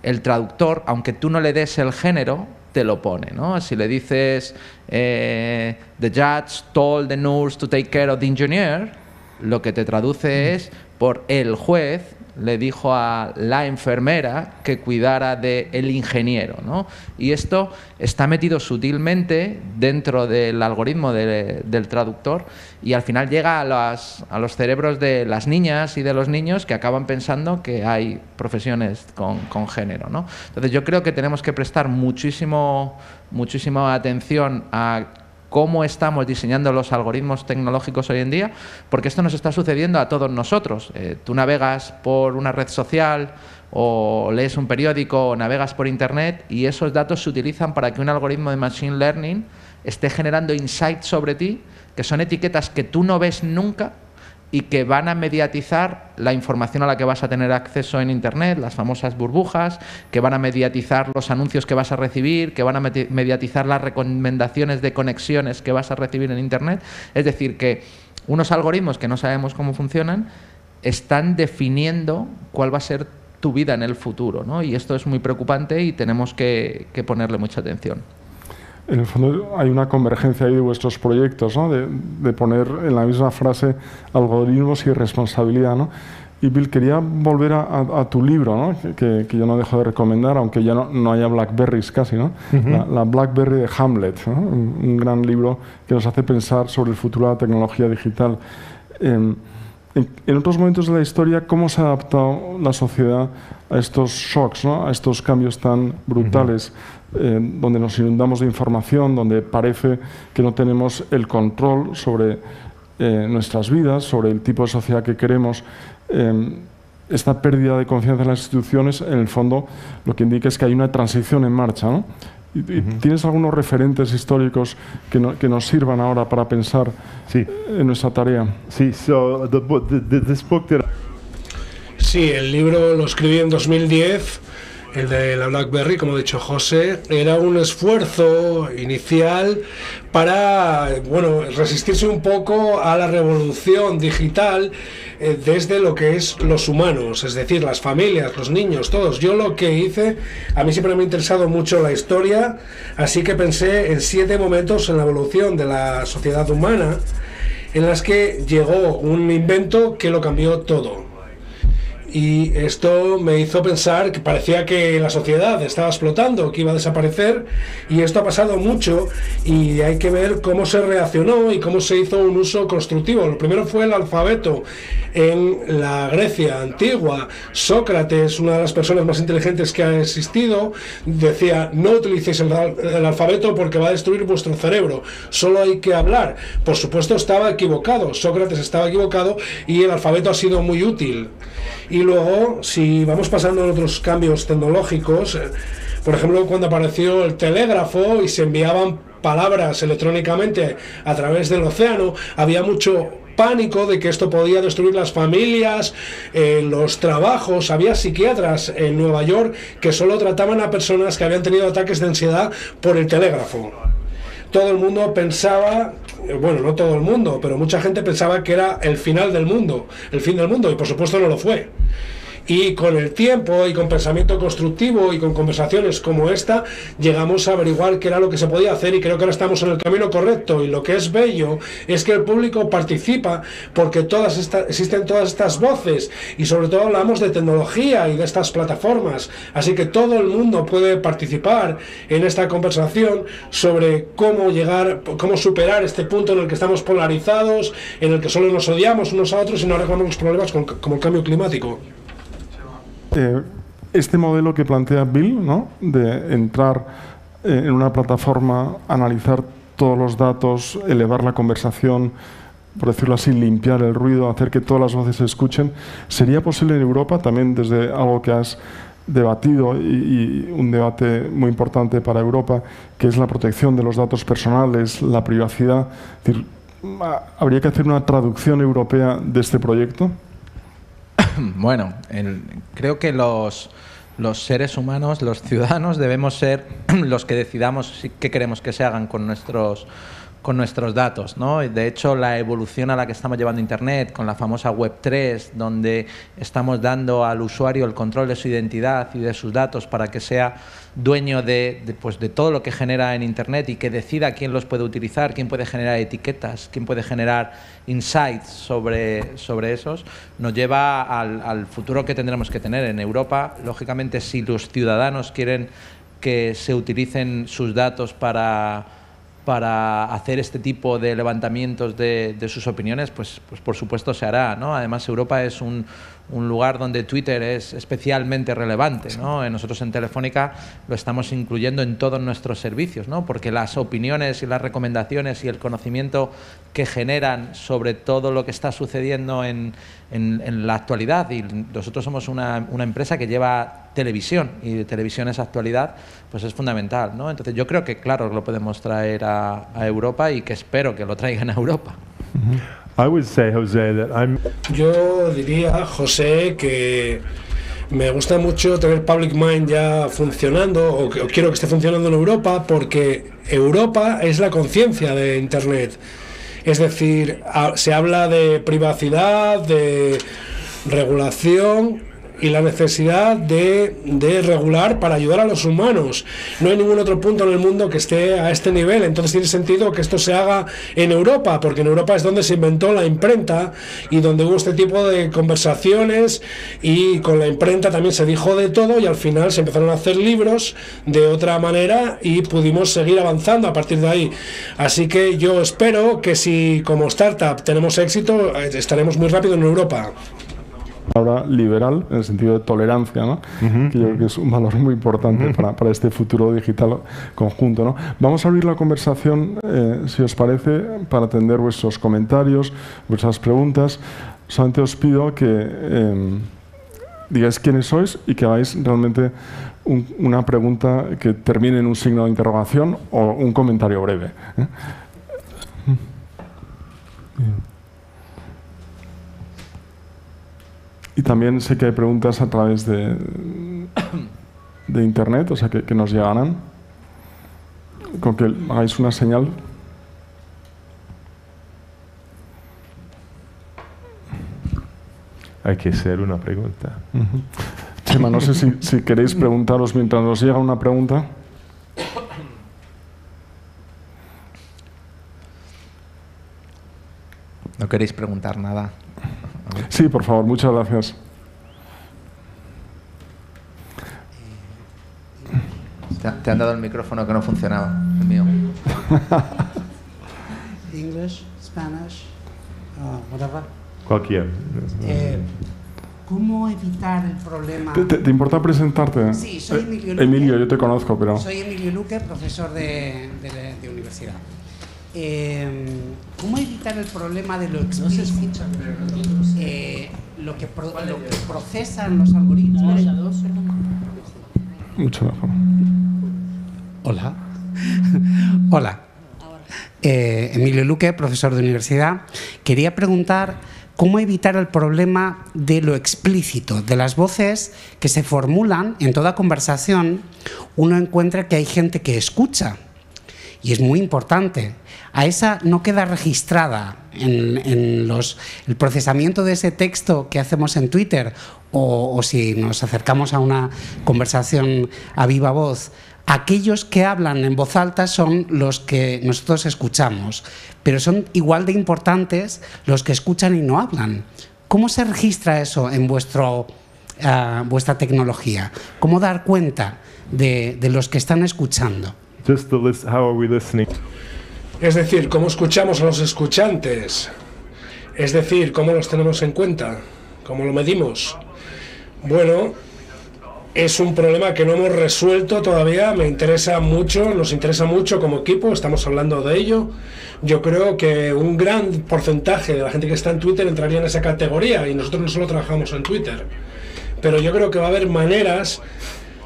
el traductor, aunque tú no le des el género, te lo pone, ¿no? Si le dices the judge told the nurse to take care of the engineer, lo que te traduce es por el juez le dijo a la enfermera que cuidara del ingeniero, ¿no? Y esto está metido sutilmente dentro del algoritmo del traductor y al final llega a los cerebros de las niñas y de los niños que acaban pensando que hay profesiones con género, ¿no? Entonces yo creo que tenemos que prestar muchísima atención a cómo estamos diseñando los algoritmos tecnológicos hoy en día, porque esto nos está sucediendo a todos nosotros. Tú navegas por una red social o lees un periódico o navegas por Internet y esos datos se utilizan para que un algoritmo de Machine Learning esté generando insights sobre ti, que son etiquetas que tú no ves nunca y que van a mediatizar la información a la que vas a tener acceso en Internet, las famosas burbujas, que van a mediatizar los anuncios que vas a recibir, que van a mediatizar las recomendaciones de conexiones que vas a recibir en Internet. Es decir, que unos algoritmos que no sabemos cómo funcionan están definiendo cuál va a ser tu vida en el futuro, ¿no? Y esto es muy preocupante y tenemos que ponerle mucha atención. En el fondo hay una convergencia ahí de vuestros proyectos, ¿no? De poner en la misma frase algoritmos y responsabilidad, ¿no? Y Bill, quería volver a tu libro, ¿no? que yo no dejo de recomendar, aunque ya no haya Blackberries casi, ¿no? La Blackberry de Hamlet, ¿no? Un gran libro que nos hace pensar sobre el futuro de la tecnología digital. En otros momentos de la historia, ¿cómo se ha adaptado la sociedad a estos shocks, ¿no? A estos cambios tan brutales, donde nos inundamos de información, donde parece que no tenemos el control sobre nuestras vidas, sobre el tipo de sociedad que queremos? Esta pérdida de confianza en las instituciones, en el fondo, lo que indica es que hay una transición en marcha, ¿no? ¿Tienes algunos referentes históricos que nos sirvan ahora para pensar en nuestra tarea? Sí, so this book that Sí, el libro lo escribí en 2010, el de la BlackBerry, como ha dicho José. Era un esfuerzo inicial para, bueno, resistirse un poco a la revolución digital desde lo que es los humanos, es decir, las familias, los niños, todos. Yo lo que hice, a mí siempre me ha interesado mucho la historia, así que pensé en 7 momentos en la evolución de la sociedad humana en las que llegó un invento que lo cambió todo. Y esto me hizo pensar que parecía que la sociedad estaba explotando, que iba a desaparecer, y esto ha pasado mucho y hay que ver cómo se reaccionó y cómo se hizo un uso constructivo. Lo primero fue el alfabeto. En la Grecia antigua, Sócrates, una de las personas más inteligentes que ha existido, decía: no utilicéis el alfabeto porque va a destruir vuestro cerebro, solo hay que hablar. Por supuesto estaba equivocado, Sócrates estaba equivocado y el alfabeto ha sido muy útil. Y luego, si vamos pasando en otros cambios tecnológicos, por ejemplo, cuando apareció el telégrafo y se enviaban palabras electrónicamente a través del océano, había mucho pánico de que esto podía destruir las familias, los trabajos. Había psiquiatras en Nueva York que solo trataban a personas que habían tenido ataques de ansiedad por el telégrafo. Todo el mundo pensaba, bueno, no todo el mundo, pero mucha gente pensaba que era el final del mundo, el fin del mundo, y por supuesto no lo fue. Y con el tiempo y con pensamiento constructivo y con conversaciones como esta, llegamos a averiguar qué era lo que se podía hacer, y creo que ahora estamos en el camino correcto. Y lo que es bello es que el público participa, porque existen todas estas voces, y sobre todo hablamos de tecnología y de estas plataformas, así que todo el mundo puede participar en esta conversación sobre cómo superar este punto en el que estamos polarizados, en el que solo nos odiamos unos a otros y no arreglamos problemas como el cambio climático. Este modelo que plantea Bill, ¿no? De entrar en una plataforma, analizar todos los datos, elevar la conversación, por decirlo así, limpiar el ruido, hacer que todas las voces se escuchen, ¿sería posible en Europa también, desde algo que has debatido y un debate muy importante para Europa, que es la protección de los datos personales, la privacidad? Es decir, ¿habría que hacer una traducción europea de este proyecto? Bueno, creo que los seres humanos, los ciudadanos, debemos ser los que decidamos qué queremos que se hagan con nuestros datos, ¿no? De hecho, la evolución a la que estamos llevando Internet, con la famosa Web3, donde estamos dando al usuario el control de su identidad y de sus datos para que sea dueño de todo lo que genera en Internet y que decida quién los puede utilizar, quién puede generar etiquetas, quién puede generar insights sobre esos, nos lleva al futuro que tendremos que tener en Europa. Lógicamente, si los ciudadanos quieren que se utilicen sus datos para hacer este tipo de levantamientos de sus opiniones, pues por supuesto se hará, ¿no? Además, Europa es un lugar donde Twitter es especialmente relevante, ¿no? Nosotros en Telefónica lo estamos incluyendo en todos nuestros servicios, ¿no? Porque las opiniones y las recomendaciones y el conocimiento que generan sobre todo lo que está sucediendo en la actualidad, y nosotros somos una empresa que lleva televisión, y de televisión es actualidad, pues es fundamental, ¿no? Entonces yo creo que claro lo podemos traer a Europa, y que espero que lo traigan a Europa. I would say, Jose, that Yo diría, José, que me gusta mucho tener Public Mind ya funcionando, o quiero que esté funcionando en Europa, porque Europa es la conciencia de Internet. Es decir, se habla de privacidad, de regulación y la necesidad de regular para ayudar a los humanos. No hay ningún otro punto en el mundo que esté a este nivel, entonces tiene sentido que esto se haga en Europa, porque en Europa es donde se inventó la imprenta y donde hubo este tipo de conversaciones, y con la imprenta también se dijo de todo y al final se empezaron a hacer libros de otra manera y pudimos seguir avanzando a partir de ahí. Así que yo espero que si como startup tenemos éxito, estaremos muy rápido en Europa. Ahora liberal, en el sentido de tolerancia, ¿no? Que yo creo que es un valor muy importante para este futuro digital conjunto, ¿no? Vamos a abrir la conversación, si os parece, para atender vuestros comentarios, vuestras preguntas. Solamente os pido que digáis quiénes sois y que hagáis realmente una pregunta que termine en un signo de interrogación o un comentario breve, ¿eh? Y también sé que hay preguntas a través de internet, o sea, que nos llegarán. Con que hagáis una señal. Hay que hacer una pregunta. Chema, no sé si queréis preguntaros mientras nos llega una pregunta. ¿No queréis preguntar nada? Sí, por favor, muchas gracias. Te han dado el micrófono que no funcionaba, el mío. English, Spanish, whatever. Cualquier. ¿Cómo evitar el problema? ¿Te importa presentarte? Sí, soy Emilio Luque. Emilio, yo te conozco, pero... Soy Emilio Luque, profesor de universidad. ¿Cómo evitar el problema de lo explícito? Lo que procesan los algoritmos. Mucho mejor. Hola. Hola. Emilio Luque, profesor de universidad. Quería preguntar cómo evitar el problema de lo explícito, de las voces que se formulan en toda conversación. Uno encuentra que hay gente que escucha, y es muy importante. A esa no queda registrada en el procesamiento de ese texto que hacemos en Twitter o si nos acercamos a una conversación a viva voz. Aquellos que hablan en voz alta son los que nosotros escuchamos, pero son igual de importantes los que escuchan y no hablan. ¿Cómo se registra eso en vuestra tecnología? ¿Cómo dar cuenta de los que están escuchando? Just the list, how are we listening? Es decir, ¿cómo escuchamos a los escuchantes? Es decir, ¿cómo los tenemos en cuenta? ¿Cómo lo medimos? Bueno, es un problema que no hemos resuelto todavía. Me interesa mucho, nos interesa mucho como equipo, estamos hablando de ello. Yo creo que un gran porcentaje de la gente que está en Twitter entraría en esa categoría, y nosotros no solo trabajamos en Twitter. Pero yo creo que va a haber maneras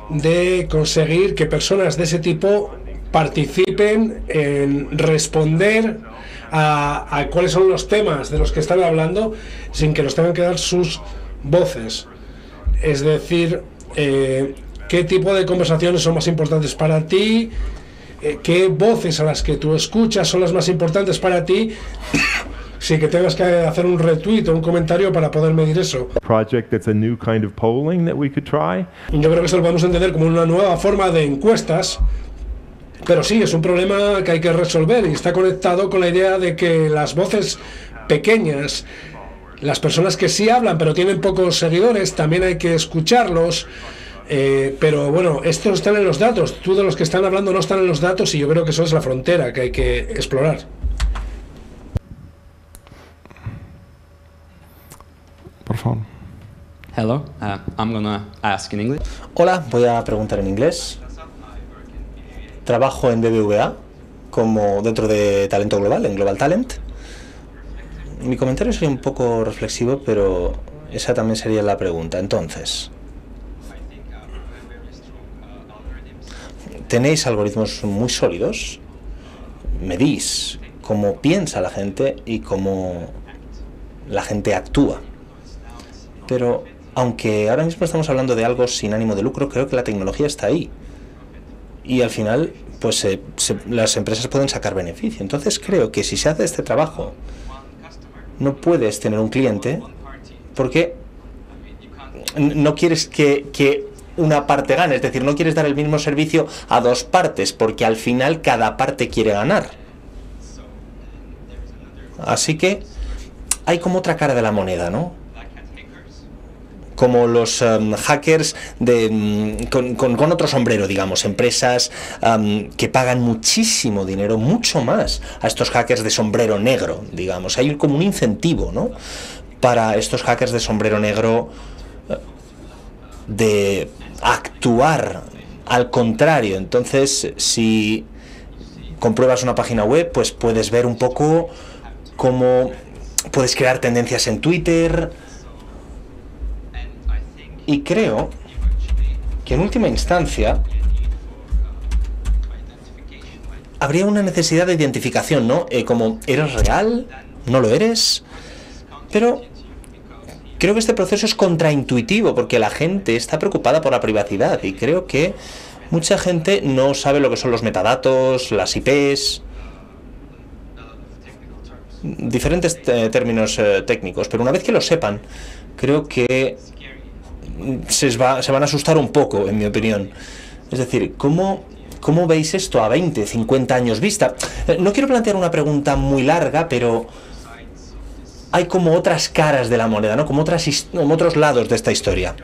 de conseguir que personas de ese tipo participen en responder a cuáles son los temas de los que están hablando sin que nos tengan que dar sus voces. Es decir, qué tipo de conversaciones son más importantes para ti, qué voces a las que tú escuchas son las más importantes para ti, sin que tengas que hacer un retweet o un comentario para poder medir eso. Project that's a new kind of polling that we could try. Yo creo que eso lo podemos entender como una nueva forma de encuestas. Pero sí, es un problema que hay que resolver y está conectado con la idea de que las voces pequeñas, las personas que sí hablan pero tienen pocos seguidores, también hay que escucharlos. Pero bueno, estos están en los datos. Tú de los que están hablando no están en los datos, y yo creo que eso es la frontera que hay que explorar. Por favor. Hello, I'm gonna ask in English. Hola, voy a preguntar en inglés. Trabajo en BBVA como dentro de Talento Global, en Global Talent. Mi comentario sería un poco reflexivo, pero esa también sería la pregunta. Entonces, ¿tenéis algoritmos muy sólidos? ¿Medís cómo piensa la gente y cómo la gente actúa? Pero aunque ahora mismo estamos hablando de algo sin ánimo de lucro, creo que la tecnología está ahí. Y al final pues las empresas pueden sacar beneficio. Entonces creo que si se hace este trabajo, no puedes tener un cliente porque no quieres que una parte gane, es decir, no quieres dar el mismo servicio a dos partes, porque al final cada parte quiere ganar. Así que hay como otra cara de la moneda, ¿no? Como los hackers con otro sombrero, digamos, empresas que pagan muchísimo dinero, mucho más a estos hackers de sombrero negro, digamos. Hay como un incentivo, ¿no?, para estos hackers de sombrero negro de actuar al contrario. Entonces, si compruebas una página web, pues puedes ver un poco cómo puedes crear tendencias en Twitter. Y creo que en última instancia habría una necesidad de identificación, ¿no? Como, ¿eres real? ¿No lo eres? Pero creo que este proceso es contraintuitivo porque la gente está preocupada por la privacidad y creo que mucha gente no sabe lo que son los metadatos, las IPs, diferentes términos técnicos, pero una vez que lo sepan, creo que se van a asustar un poco, en mi opinión. Es decir, ¿cómo veis esto a 20, 50 años vista? No quiero plantear una pregunta muy larga, pero hay como otras caras de la moneda, ¿no? Como otros lados de esta historia.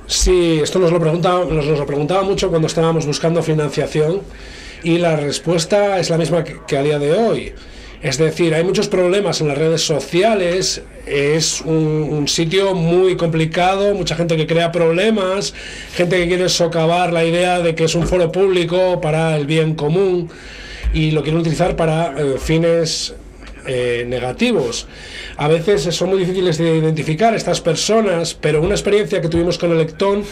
Sí, esto nos lo preguntaba mucho cuando estábamos buscando financiación y la respuesta es la misma que a día de hoy. Es decir, hay muchos problemas en las redes sociales, es un sitio muy complicado, mucha gente que crea problemas, gente que quiere socavar la idea de que es un foro público para el bien común y lo quieren utilizar para fines negativos. A veces son muy difíciles de identificar estas personas, pero una experiencia que tuvimos con Electón,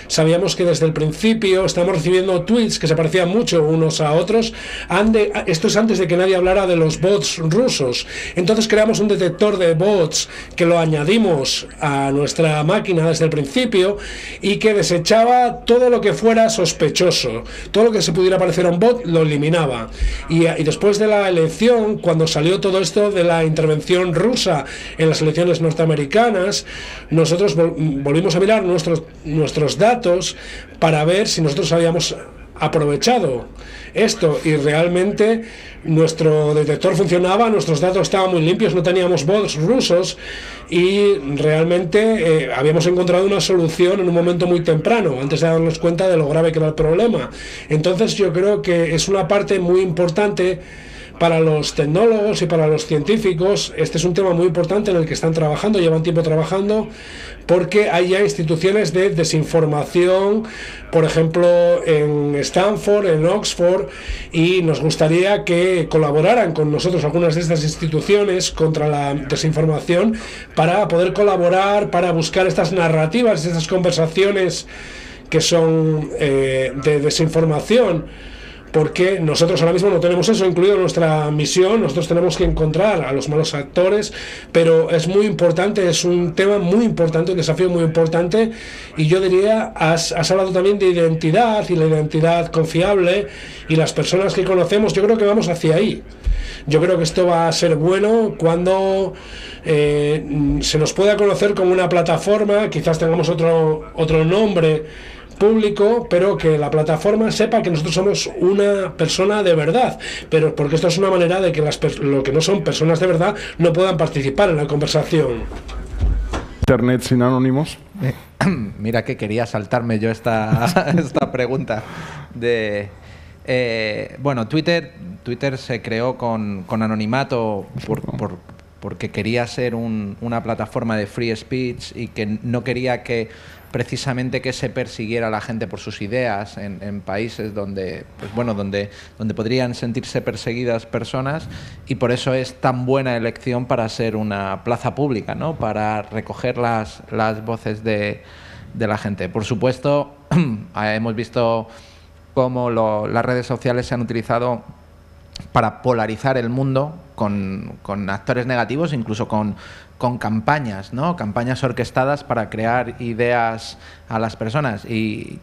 sabíamos que desde el principio estamos recibiendo tweets que se parecían mucho unos a otros. Esto es antes de que nadie hablara de los bots rusos. Entonces creamos un detector de bots que lo añadimos a nuestra máquina desde el principio y que desechaba todo lo que fuera sospechoso. Todo lo que se pudiera parecer a un bot lo eliminaba. Y después de la elección, cuando salió todo esto de la intervención rusa en las elecciones norteamericanas, nosotros volvimos a mirar nuestros datos para ver si nosotros habíamos aprovechado esto y realmente nuestro detector funcionaba, nuestros datos estaban muy limpios, no teníamos bots rusos y realmente habíamos encontrado una solución en un momento muy temprano, antes de darnos cuenta de lo grave que era el problema. Entonces yo creo que es una parte muy importante para los tecnólogos y para los científicos. Este es un tema muy importante en el que están trabajando, llevan tiempo trabajando, porque hay ya instituciones de desinformación, por ejemplo en Stanford, en Oxford, y nos gustaría que colaboraran con nosotros algunas de estas instituciones contra la desinformación para poder colaborar, para buscar estas narrativas, estas conversaciones que son de desinformación, porque nosotros ahora mismo no tenemos eso incluido en nuestra misión. Nosotros tenemos que encontrar a los malos actores, pero es muy importante, es un tema muy importante, un desafío muy importante, y yo diría, has hablado también de identidad y la identidad confiable, y las personas que conocemos, yo creo que vamos hacia ahí. Yo creo que esto va a ser bueno cuando se nos pueda conocer como una plataforma, quizás tengamos otro nombre público, pero que la plataforma sepa que nosotros somos una persona de verdad, pero porque esto es una manera de que lo que no son personas de verdad no puedan participar en la conversación. Internet sin anónimos. Mira que quería saltarme yo esta pregunta de bueno, Twitter se creó con anonimato porque quería ser una plataforma de free speech y que no quería que precisamente que se persiguiera a la gente por sus ideas en países donde, pues bueno, donde podrían sentirse perseguidas personas, y por eso es tan buena elección para ser una plaza pública, ¿no? Para recoger las voces de la gente. Por supuesto, hemos visto cómo las redes sociales se han utilizado para polarizar el mundo con actores negativos, incluso con campañas, ¿no? Campañas orquestadas para crear ideas a las personas. Y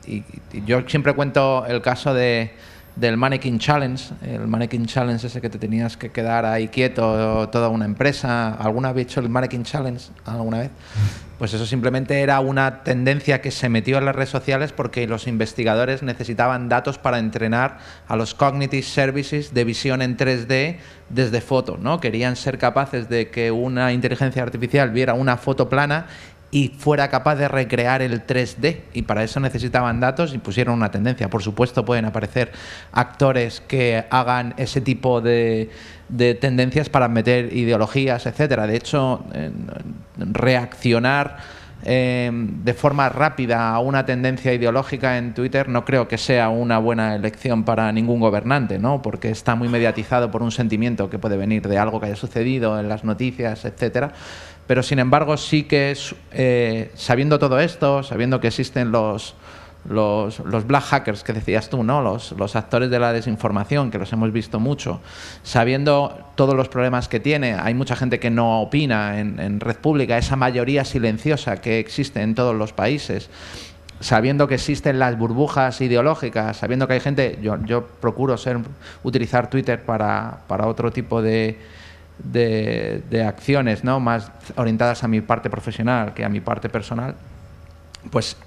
yo siempre cuento el caso de del Mannequin Challenge, el Mannequin Challenge ese que te tenías que quedar ahí quieto toda una empresa. ¿Alguna vez hecho el Mannequin Challenge alguna vez? Pues eso simplemente era una tendencia que se metió en las redes sociales porque los investigadores necesitaban datos para entrenar a los Cognitive Services de visión en 3D desde foto, ¿no? Querían ser capaces de que una inteligencia artificial viera una foto plana y fuera capaz de recrear el 3D, y para eso necesitaban datos y pusieron una tendencia. Por supuesto pueden aparecer actores que hagan ese tipo de tendencias para meter ideologías, etcétera. De hecho, reaccionar de forma rápida a una tendencia ideológica en Twitter no creo que sea una buena elección para ningún gobernante, ¿no? Porque está muy mediatizado por un sentimiento que puede venir de algo que haya sucedido en las noticias, etcétera. Pero sin embargo sí que sabiendo todo esto, sabiendo que existen los black hackers que decías tú, ¿no? Los actores de la desinformación, que los hemos visto mucho, sabiendo todos los problemas que tiene, hay mucha gente que no opina en red pública, esa mayoría silenciosa que existe en todos los países, sabiendo que existen las burbujas ideológicas, sabiendo que hay gente, yo procuro utilizar Twitter para otro tipo de acciones, ¿no? Más orientadas a mi parte profesional que a mi parte personal, pues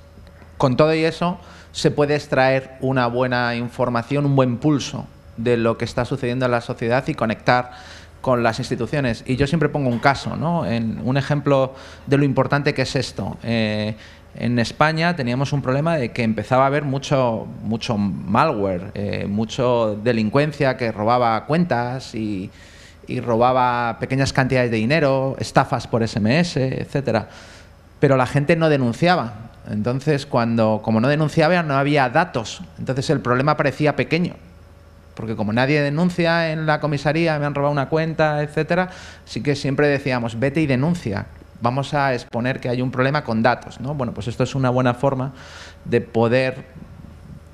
con todo y eso se puede extraer una buena información, un buen pulso de lo que está sucediendo en la sociedad y conectar con las instituciones. Y yo siempre pongo un caso, ¿no? Un ejemplo de lo importante que es esto. En España teníamos un problema de que empezaba a haber mucho malware, mucho delincuencia que robaba cuentas y robaba pequeñas cantidades de dinero, estafas por SMS, etcétera. Pero la gente no denunciaba. Entonces, como no denunciaba, no había datos. Entonces el problema parecía pequeño. Porque como nadie denuncia en la comisaría, me han robado una cuenta, etcétera, sí que siempre decíamos, vete y denuncia. Vamos a exponer que hay un problema con datos, ¿no? Bueno, pues esto es una buena forma de poder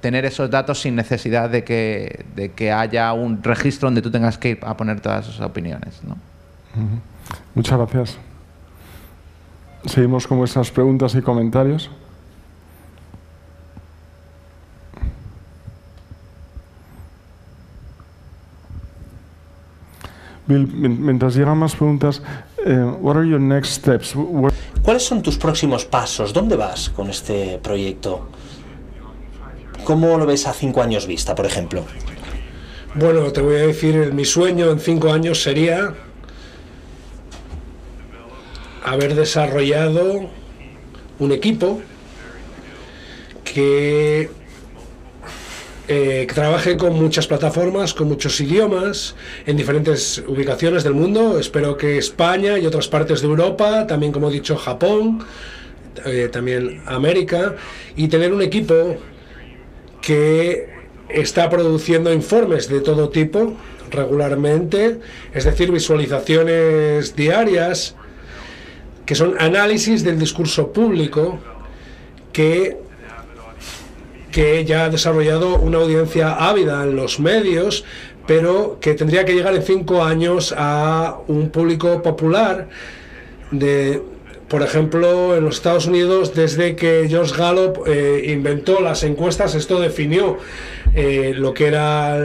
tener esos datos sin necesidad de que haya un registro donde tú tengas que ir a poner todas esas opiniones, ¿no? Muchas gracias. Seguimos con vuestras preguntas y comentarios. Bill, mientras llegan más preguntas, what are your next steps? ¿Cuáles son tus próximos pasos? ¿Dónde vas con este proyecto? ¿Cómo lo ves a 5 años vista, por ejemplo? Bueno, te voy a decir, mi sueño en 5 años sería haber desarrollado un equipo que trabaje con muchas plataformas, con muchos idiomas, en diferentes ubicaciones del mundo. Espero que España y otras partes de Europa, también como he dicho Japón, también América, y tener un equipo que está produciendo informes de todo tipo regularmente, es decir, visualizaciones diarias, que son análisis del discurso público que ya ha desarrollado una audiencia ávida en los medios, pero que tendría que llegar en 5 años a un público popular por ejemplo, en los Estados Unidos, desde que George Gallup inventó las encuestas, esto definió lo que era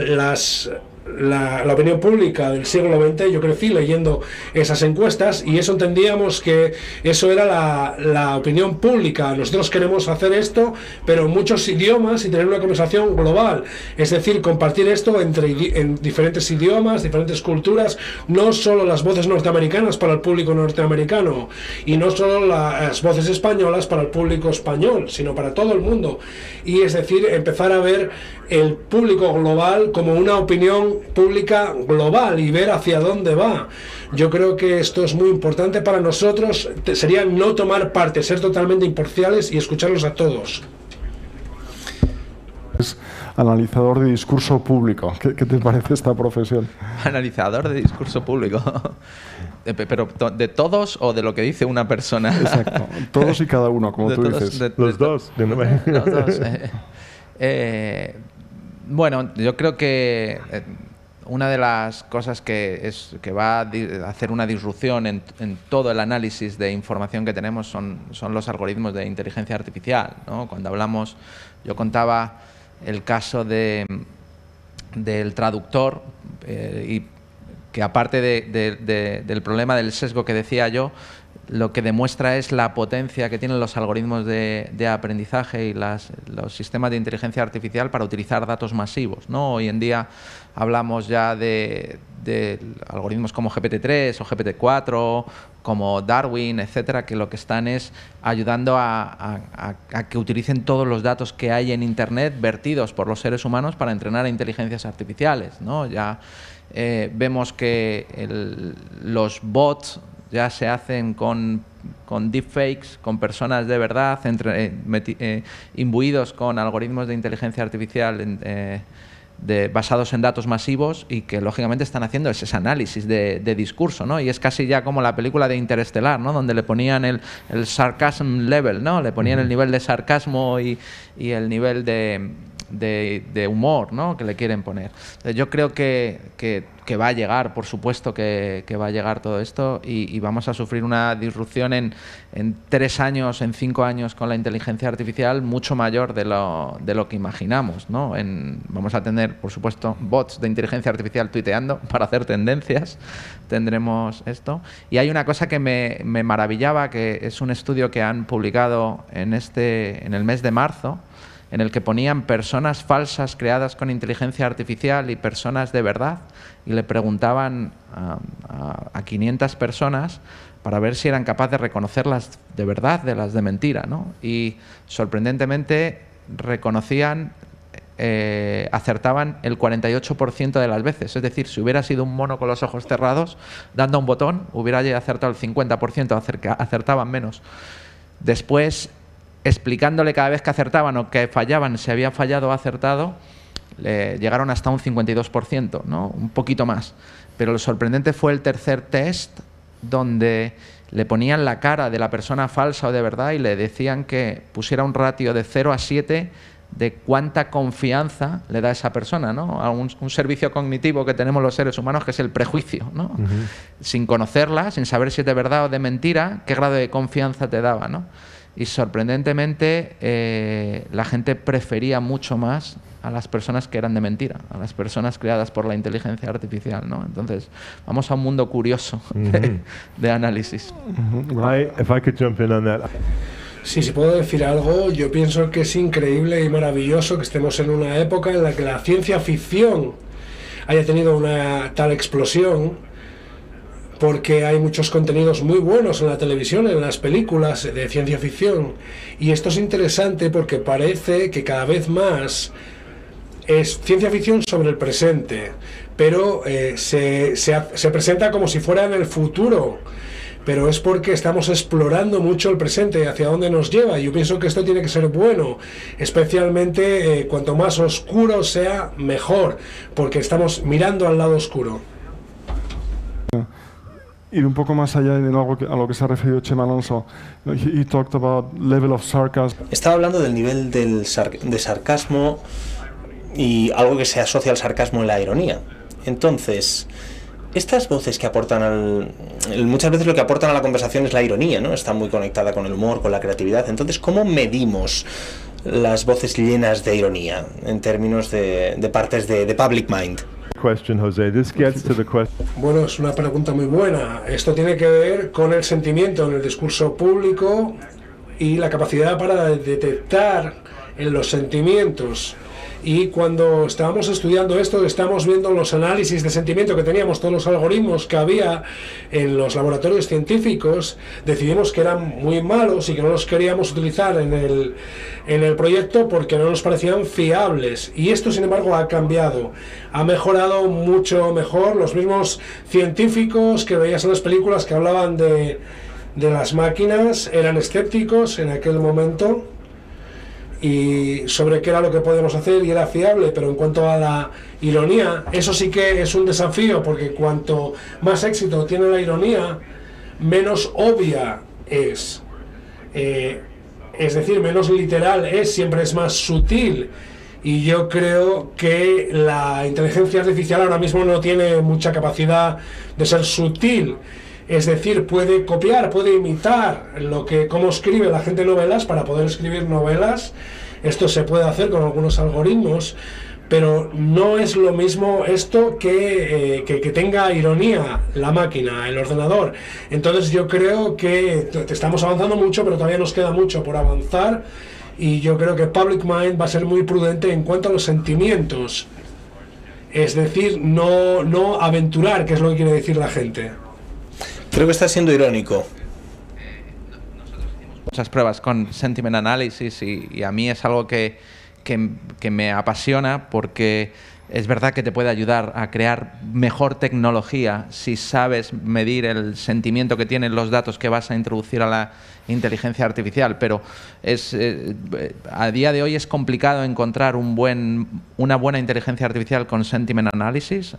la opinión pública del siglo XX. Yo crecí leyendo esas encuestas y eso entendíamos que eso era la opinión pública. Nosotros queremos hacer esto, pero en muchos idiomas y tener una conversación global. Es decir, compartir esto en diferentes idiomas, diferentes culturas, no solo las voces norteamericanas para el público norteamericano y no solo las voces españolas para el público español, sino para todo el mundo. Y es decir, empezar a ver el público global como una opinión pública global y ver hacia dónde va. Yo creo que esto es muy importante para nosotros. Sería no tomar parte, ser totalmente imparciales y escucharlos a todos. Es analizador de discurso público. ¿Qué te parece esta profesión? Analizador de discurso público. ¿Pero de todos o de lo que dice una persona? Exacto. Todos y cada uno, como tú dices. Los dos. Los dos. Bueno, yo creo que una de las cosas que va a hacer una disrupción en todo el análisis de información que tenemos son los algoritmos de inteligencia artificial, ¿no? Cuando hablamos, yo contaba el caso de del traductor y que aparte del problema del sesgo que decía yo, lo que demuestra es la potencia que tienen los algoritmos de aprendizaje y los sistemas de inteligencia artificial para utilizar datos masivos, ¿no? Hoy en día hablamos ya de algoritmos como GPT-3 o GPT-4, como Darwin, etcétera, que lo que están es ayudando a que utilicen todos los datos que hay en Internet vertidos por los seres humanos para entrenar a inteligencias artificiales, ¿no? Ya vemos que los bots ya se hacen con deepfakes, con personas de verdad, imbuidos con algoritmos de inteligencia artificial basados en datos masivos y que lógicamente están haciendo ese análisis de discurso, ¿no? Y es casi ya como la película de Interestelar, ¿no? Donde le ponían el sarcasm level, ¿no? Le ponían el nivel de sarcasmo y el nivel de humor, ¿no? Que le quieren poner. Yo creo que va a llegar, por supuesto que va a llegar todo esto y vamos a sufrir una disrupción en 3 años, en 5 años con la inteligencia artificial mucho mayor de lo que imaginamos, ¿no? Vamos a tener, por supuesto, bots de inteligencia artificial tuiteando para hacer tendencias, tendremos esto. Y hay una cosa que me maravillaba, que es un estudio que han publicado en el mes de marzo, en el que ponían personas falsas creadas con inteligencia artificial y personas de verdad, y le preguntaban a 500 personas para ver si eran capaces de reconocerlas de verdad de las de mentira, ¿no? Y sorprendentemente acertaban el 48% de las veces. Es decir, si hubiera sido un mono con los ojos cerrados, dando a un botón, hubiera acertado el 50%, acertaban menos. Después, explicándole cada vez que acertaban o que fallaban, si había fallado o acertado, llegaron hasta un 52%, ¿no? Un poquito más. Pero lo sorprendente fue el tercer test, donde le ponían la cara de la persona falsa o de verdad y le decían que pusiera un ratio de 0 a 7 de cuánta confianza le da a esa persona, ¿no? A un servicio cognitivo que tenemos los seres humanos, que es el prejuicio, ¿no? Sin conocerla, sin saber si es de verdad o de mentira, qué grado de confianza te daba, ¿no? Y sorprendentemente la gente prefería mucho más a las personas que eran de mentira, a las personas creadas por la inteligencia artificial, ¿no? Entonces, vamos a un mundo curioso de análisis. If I could jump in on that. Sí, si puedo decir algo, yo pienso que es increíble y maravilloso que estemos en una época en la que la ciencia ficción haya tenido una tal explosión, porque hay muchos contenidos muy buenos en la televisión, en las películas de ciencia ficción, y esto es interesante porque parece que cada vez más es ciencia ficción sobre el presente, pero se presenta como si fuera en el futuro, pero es porque estamos explorando mucho el presente y hacia dónde nos lleva. Yo pienso que esto tiene que ser bueno, especialmente cuanto más oscuro sea, mejor, porque estamos mirando al lado oscuro. Ir un poco más allá de algo a lo que se ha referido Chema Alonso. He talked about level of sarcasm. Estaba hablando del nivel de sarcasmo y algo que se asocia al sarcasmo en la ironía. Entonces, estas voces que aportan muchas veces lo que aportan a la conversación es la ironía, ¿no? Está muy conectada con el humor, con la creatividad. Entonces, ¿cómo medimos las voces llenas de ironía en términos de partes de public mind? Bueno, es una pregunta muy buena. Esto tiene que ver con el sentimiento en el discurso público y la capacidad para detectar en los sentimientos. Y cuando estábamos estudiando esto, estamos viendo los análisis de sentimiento que teníamos, todos los algoritmos que había en los laboratorios científicos, decidimos que eran muy malos y que no los queríamos utilizar en el proyecto porque no nos parecían fiables. Y esto, sin embargo, ha cambiado. Ha mejorado mucho mejor. Los mismos científicos que veías en las películas que hablaban de las máquinas eran escépticos en aquel momento y sobre qué era lo que podíamos hacer, y era fiable. Pero en cuanto a la ironía, eso sí que es un desafío, porque cuanto más éxito tiene la ironía, menos obvia es. Es decir, menos literal es, siempre es más sutil. Y yo creo que la inteligencia artificial ahora mismo no tiene mucha capacidad de ser sutil. Es decir, puede copiar, puede imitar cómo escribe la gente novelas para poder escribir novelas. Esto se puede hacer con algunos algoritmos, pero no es lo mismo esto que tenga ironía la máquina, el ordenador. Entonces yo creo que estamos avanzando mucho, pero todavía nos queda mucho por avanzar, y yo creo que Public Mind va a ser muy prudente en cuanto a los sentimientos, es decir, no aventurar, que es lo que quiere decir la gente. Creo que está siendo irónico. Muchas pruebas con sentiment analysis y a mí es algo que me apasiona, porque es verdad que te puede ayudar a crear mejor tecnología si sabes medir el sentimiento que tienen los datos que vas a introducir a la inteligencia artificial, pero a día de hoy es complicado encontrar una buena inteligencia artificial con sentiment analysis.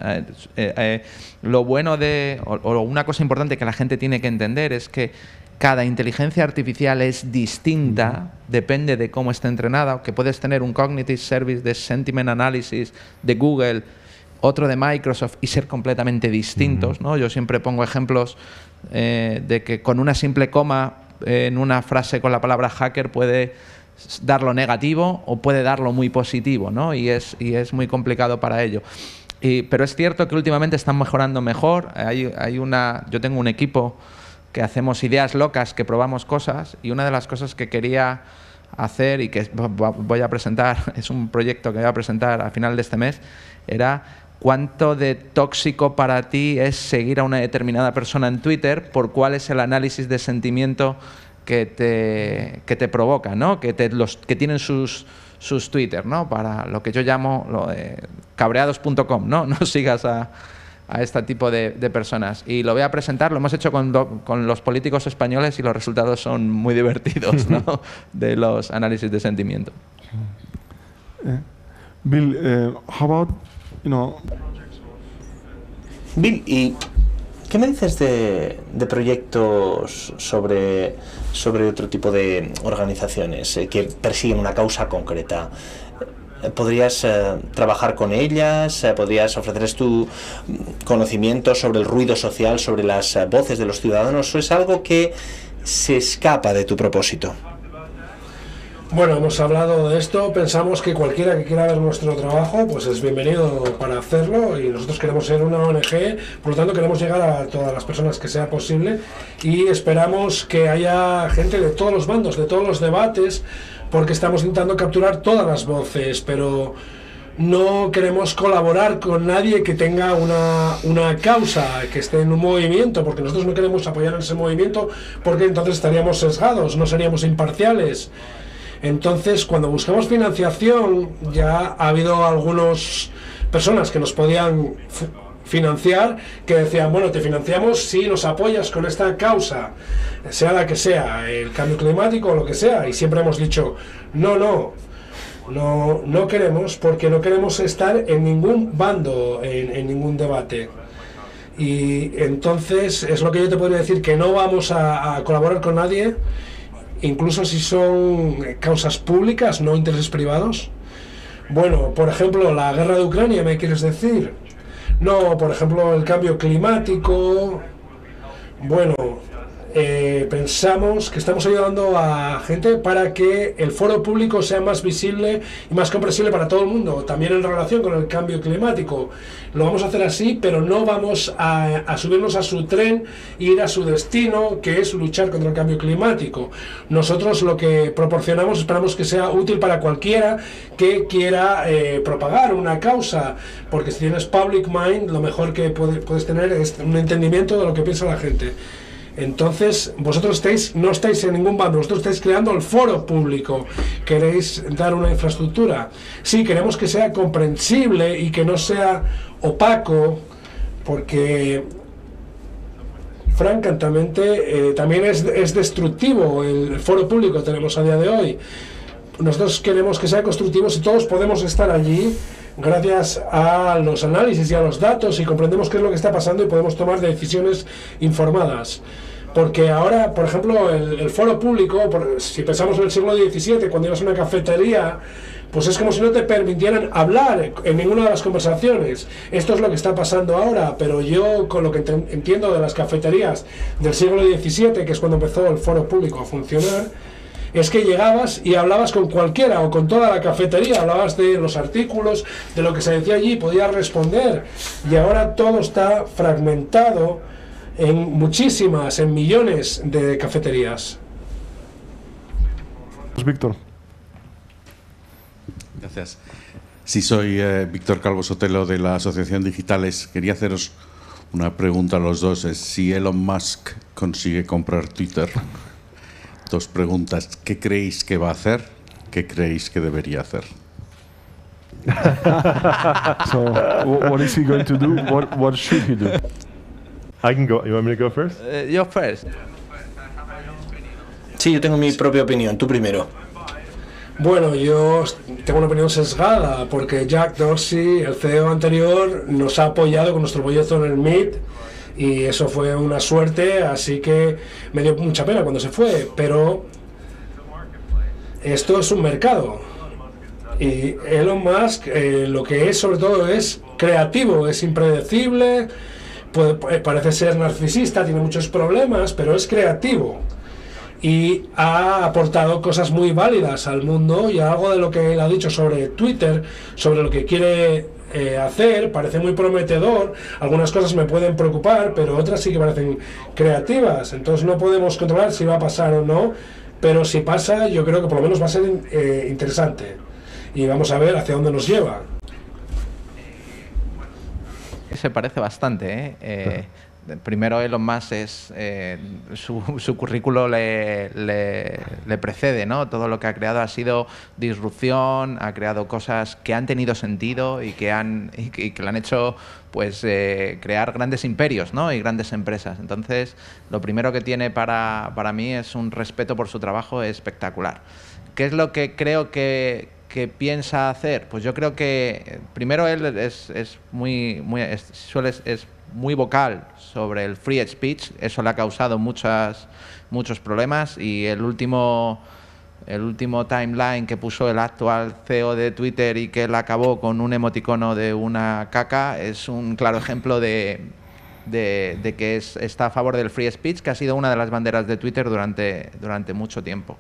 Lo bueno o una cosa importante que la gente tiene que entender es que cada inteligencia artificial es distinta, depende de cómo esté entrenada, que puedes tener un Cognitive Service de Sentiment Analysis de Google, otro de Microsoft, y ser completamente distintos, ¿no? Yo siempre pongo ejemplos de que con una simple coma en una frase con la palabra hacker puede darlo negativo o puede darlo muy positivo, ¿no? Y es muy complicado para ello. Pero es cierto que últimamente están mejorando mejor. Yo tengo un equipo que hacemos ideas locas, que probamos cosas, y una de las cosas que quería hacer y que voy a presentar, es un proyecto que voy a presentar a final de este mes, era cuánto de tóxico para ti es seguir a una determinada persona en Twitter, por cuál es el análisis de sentimiento que te provoca, ¿no? Que tienen sus Twitter, ¿no? Para lo que yo llamo lo de cabreados.com, ¿no? No sigas a este tipo de personas. Y lo voy a presentar, lo hemos hecho con los políticos españoles y los resultados son muy divertidos, ¿no? De los análisis de sentimiento. Bill, how about, Bill, ¿y qué me dices de proyectos sobre otro tipo de organizaciones que persiguen una causa concreta? ¿Podrías trabajar con ellas? ¿Podrías ofrecerles tu conocimiento sobre el ruido social, sobre las voces de los ciudadanos? ¿O es algo que se escapa de tu propósito? Bueno, hemos hablado de esto, pensamos que cualquiera que quiera ver nuestro trabajo pues es bienvenido para hacerlo, y nosotros queremos ser una ONG, por lo tanto queremos llegar a todas las personas que sea posible, y esperamos que haya gente de todos los bandos, de todos los debates, porque estamos intentando capturar todas las voces, pero no queremos colaborar con nadie que tenga una causa, que esté en un movimiento, porque nosotros no queremos apoyar ese movimiento, porque entonces estaríamos sesgados, no seríamos imparciales. Entonces, cuando buscamos financiación, ya ha habido algunas personas que nos podían financiar, que decían, bueno, te financiamos si nos apoyas con esta causa, sea la que sea, el cambio climático o lo que sea, y siempre hemos dicho, no queremos, porque no queremos estar en ningún bando, en ningún debate. Y entonces es lo que yo te podría decir, que no vamos a colaborar con nadie, incluso si son causas públicas, no intereses privados. Bueno, por ejemplo, la guerra de Ucrania, ¿me quieres decir? No, por ejemplo, el cambio climático. Bueno, pensamos que estamos ayudando a gente para que el foro público sea más visible y más comprensible para todo el mundo, también en relación con el cambio climático. Lo vamos a hacer así, pero no vamos a subirnos a su tren e ir a su destino, que es luchar contra el cambio climático. Nosotros lo que proporcionamos esperamos que sea útil para cualquiera que quiera propagar una causa, porque si tienes Public Mind, lo mejor que puedes tener es un entendimiento de lo que piensa la gente. Entonces, vosotros no estáis en ningún bando, vosotros estáis creando el foro público, queréis dar una infraestructura. Sí, queremos que sea comprensible y que no sea opaco, porque francamente también es destructivo el foro público que tenemos a día de hoy. Nosotros queremos que sea constructivo y todos podemos estar allí gracias a los análisis y a los datos, y comprendemos qué es lo que está pasando y podemos tomar decisiones informadas. Porque ahora, por ejemplo, el foro público, si pensamos en el siglo XVII, cuando ibas a una cafetería, pues es como si no te permitieran hablar en ninguna de las conversaciones. Esto es lo que está pasando ahora, pero yo, con lo que entiendo de las cafeterías del siglo XVII, que es cuando empezó el foro público a funcionar, es que llegabas y hablabas con cualquiera o con toda la cafetería, hablabas de los artículos, de lo que se decía allí, podías responder, y ahora todo está fragmentado en muchísimas, en millones de cafeterías. Víctor. Gracias. Sí, soy Víctor Calvo Sotelo de la Asociación Digitales. Quería haceros una pregunta a los dos. Es si Elon Musk consigue comprar Twitter. Dos preguntas. ¿Qué creéis que va a hacer? ¿Qué creéis que debería hacer? So, what is he going to do? What should he do? I can go. You want me to go first? Yo first. Sí, yo tengo mi propia opinión. Tú primero. Bueno, yo tengo una opinión sesgada, porque Jack Dorsey, el CEO anterior, nos ha apoyado con nuestro proyecto en el Meet, y eso fue una suerte, así que me dio mucha pena cuando se fue, pero esto es un mercado. Y Elon Musk lo que es sobre todo es creativo, es impredecible, parece ser narcisista, tiene muchos problemas, pero es creativo. Y ha aportado cosas muy válidas al mundo, y algo de lo que él ha dicho sobre Twitter, sobre lo que quiere hacer, parece muy prometedor. Algunas cosas me pueden preocupar, pero otras sí que parecen creativas. Entonces no podemos controlar si va a pasar o no, pero si pasa, yo creo que por lo menos va a ser interesante. Y vamos a ver hacia dónde nos lleva. Se parece bastante, ¿eh? Primero Elon Musk es su currículo le precede, ¿no? Todo lo que ha creado ha sido disrupción, ha creado cosas que han tenido sentido y que le han hecho pues crear grandes imperios, ¿no? Y grandes empresas. Entonces, lo primero que tiene para mí es un respeto por su trabajo espectacular. ¿Qué es lo que creo que piensa hacer? Pues yo creo que primero él es muy vocal sobre el free speech. Eso le ha causado muchos problemas, y el último timeline que puso el actual CEO de Twitter y que él acabó con un emoticono de una caca es un claro ejemplo de que está a favor del free speech, que ha sido una de las banderas de Twitter durante mucho tiempo.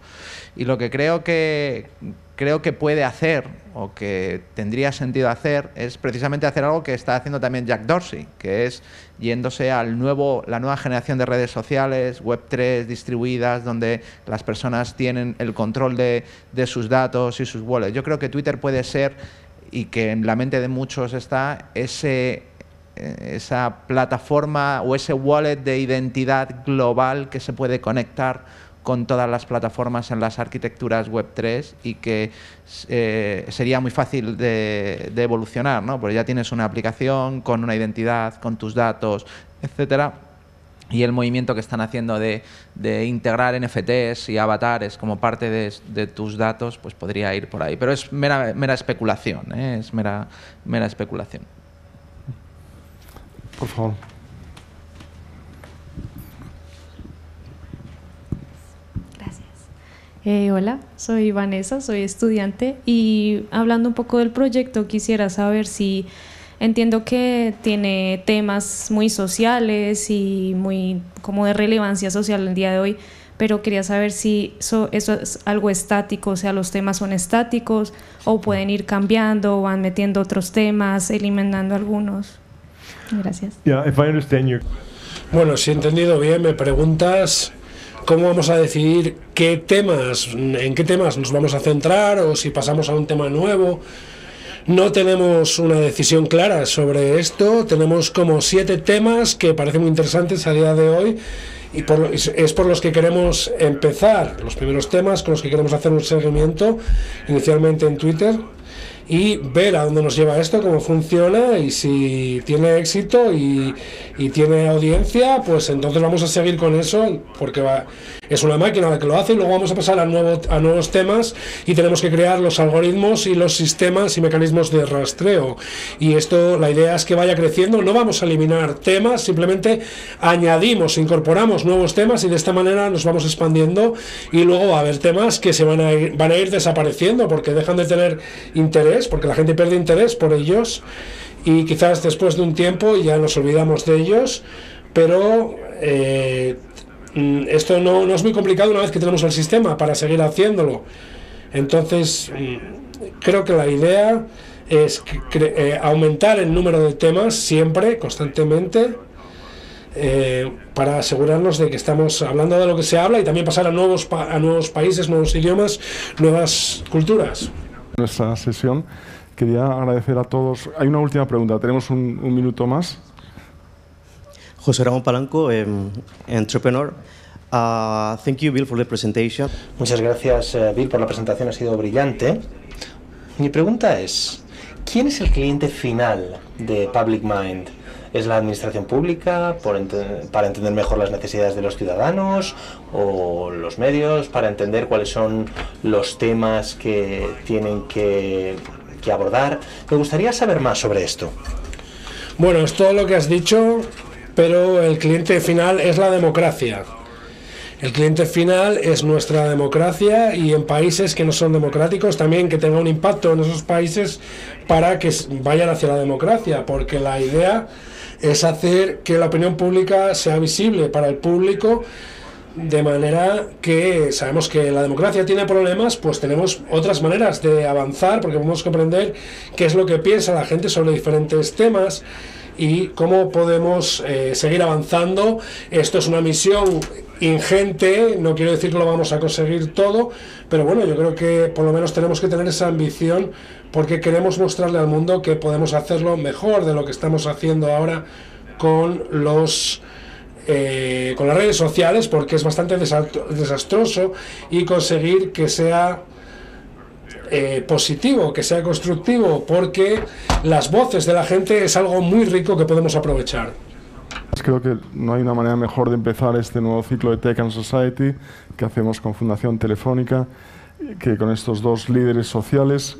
Y lo que creo que puede hacer, o que tendría sentido hacer, es precisamente hacer algo que está haciendo también Jack Dorsey, que es yéndose la nueva generación de redes sociales, Web3 distribuidas, donde las personas tienen el control de sus datos y sus wallets. Yo creo que Twitter puede ser, y que en la mente de muchos está, esa plataforma o ese wallet de identidad global que se puede conectar con todas las plataformas en las arquitecturas Web3, y que sería muy fácil de evolucionar, ¿no? Porque ya tienes una aplicación con una identidad, con tus datos, etcétera. Y el movimiento que están haciendo de integrar NFTs y avatares como parte de tus datos, pues podría ir por ahí. Pero es mera especulación, ¿eh? Es mera especulación. Por favor. Hola, soy Vanessa, soy estudiante, y hablando un poco del proyecto quisiera saber si entiendo que tiene temas muy sociales y muy como de relevancia social el día de hoy, pero quería saber si eso es algo estático, o sea, los temas son estáticos o pueden ir cambiando o van metiendo otros temas, eliminando algunos. Gracias. Yeah, if I understand you. Bueno, si he entendido bien, me preguntas cómo vamos a decidir en qué temas nos vamos a centrar, o si pasamos a un tema nuevo. No tenemos una decisión clara sobre esto. Tenemos como 7 temas que parecen muy interesantes a día de hoy, y es por los que queremos empezar, los primeros temas con los que queremos hacer un seguimiento inicialmente en Twitter, y ver a dónde nos lleva esto, cómo funciona, y si tiene éxito y tiene audiencia, pues entonces vamos a seguir con eso, porque es una máquina la que lo hace, y luego vamos a pasar a nuevos temas, y tenemos que crear los algoritmos y los sistemas y mecanismos de rastreo. Y esto, la idea es que vaya creciendo. No vamos a eliminar temas, simplemente incorporamos nuevos temas, y de esta manera nos vamos expandiendo, y luego va a haber temas que van a ir desapareciendo porque dejan de tener interés, porque la gente pierde interés por ellos, y quizás después de un tiempo ya nos olvidamos de ellos, pero esto no es muy complicado una vez que tenemos el sistema para seguir haciéndolo. Entonces, creo que la idea es aumentar el número de temas siempre, constantemente, para asegurarnos de que estamos hablando de lo que se habla y también pasar a nuevos países, nuevos idiomas, nuevas culturas. Nuestra sesión, quería agradecer a todos. Hay una última pregunta, tenemos un minuto más. José Ramón Palanco, entrepreneur. Thank you, Bill, for the presentation. Muchas gracias, Bill, por la presentación, ha sido brillante. Mi pregunta es, ¿quién es el cliente final de Public Mind? ¿Es la administración pública para entender mejor las necesidades de los ciudadanos, o los medios para entender cuáles son los temas que tienen que abordar? Me gustaría saber más sobre esto. Bueno, es todo lo que has dicho, pero el cliente final es la democracia. El cliente final es nuestra democracia, y en países que no son democráticos también que tenga un impacto en esos países para que vayan hacia la democracia, porque la idea es hacer que la opinión pública sea visible para el público, de manera que sabemos que la democracia tiene problemas, pues tenemos otras maneras de avanzar, porque podemos comprender qué es lo que piensa la gente sobre diferentes temas y cómo podemos seguir avanzando. Esto es una misión ingente, no quiero decir que lo vamos a conseguir todo, pero bueno, yo creo que por lo menos tenemos que tener esa ambición, porque queremos mostrarle al mundo que podemos hacerlo mejor de lo que estamos haciendo ahora con las redes sociales, porque es bastante desastroso, y conseguir que sea positivo, que sea constructivo, porque las voces de la gente es algo muy rico que podemos aprovechar. Creo que no hay una manera mejor de empezar este nuevo ciclo de Tech and Society que hacemos con Fundación Telefónica, que con estos dos líderes sociales,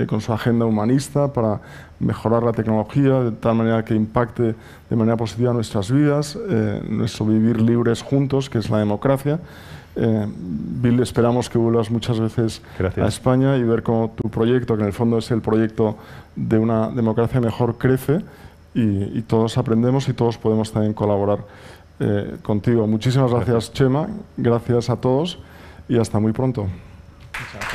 con su agenda humanista para mejorar la tecnología de tal manera que impacte de manera positiva nuestras vidas, nuestro vivir libres juntos, que es la democracia. Bill, esperamos que vuelvas muchas veces a España y ver cómo tu proyecto, que en el fondo es el proyecto de una democracia mejor, crece, y todos aprendemos y todos podemos también colaborar contigo. Muchísimas gracias, Chema, gracias a todos y hasta muy pronto. Muchas gracias.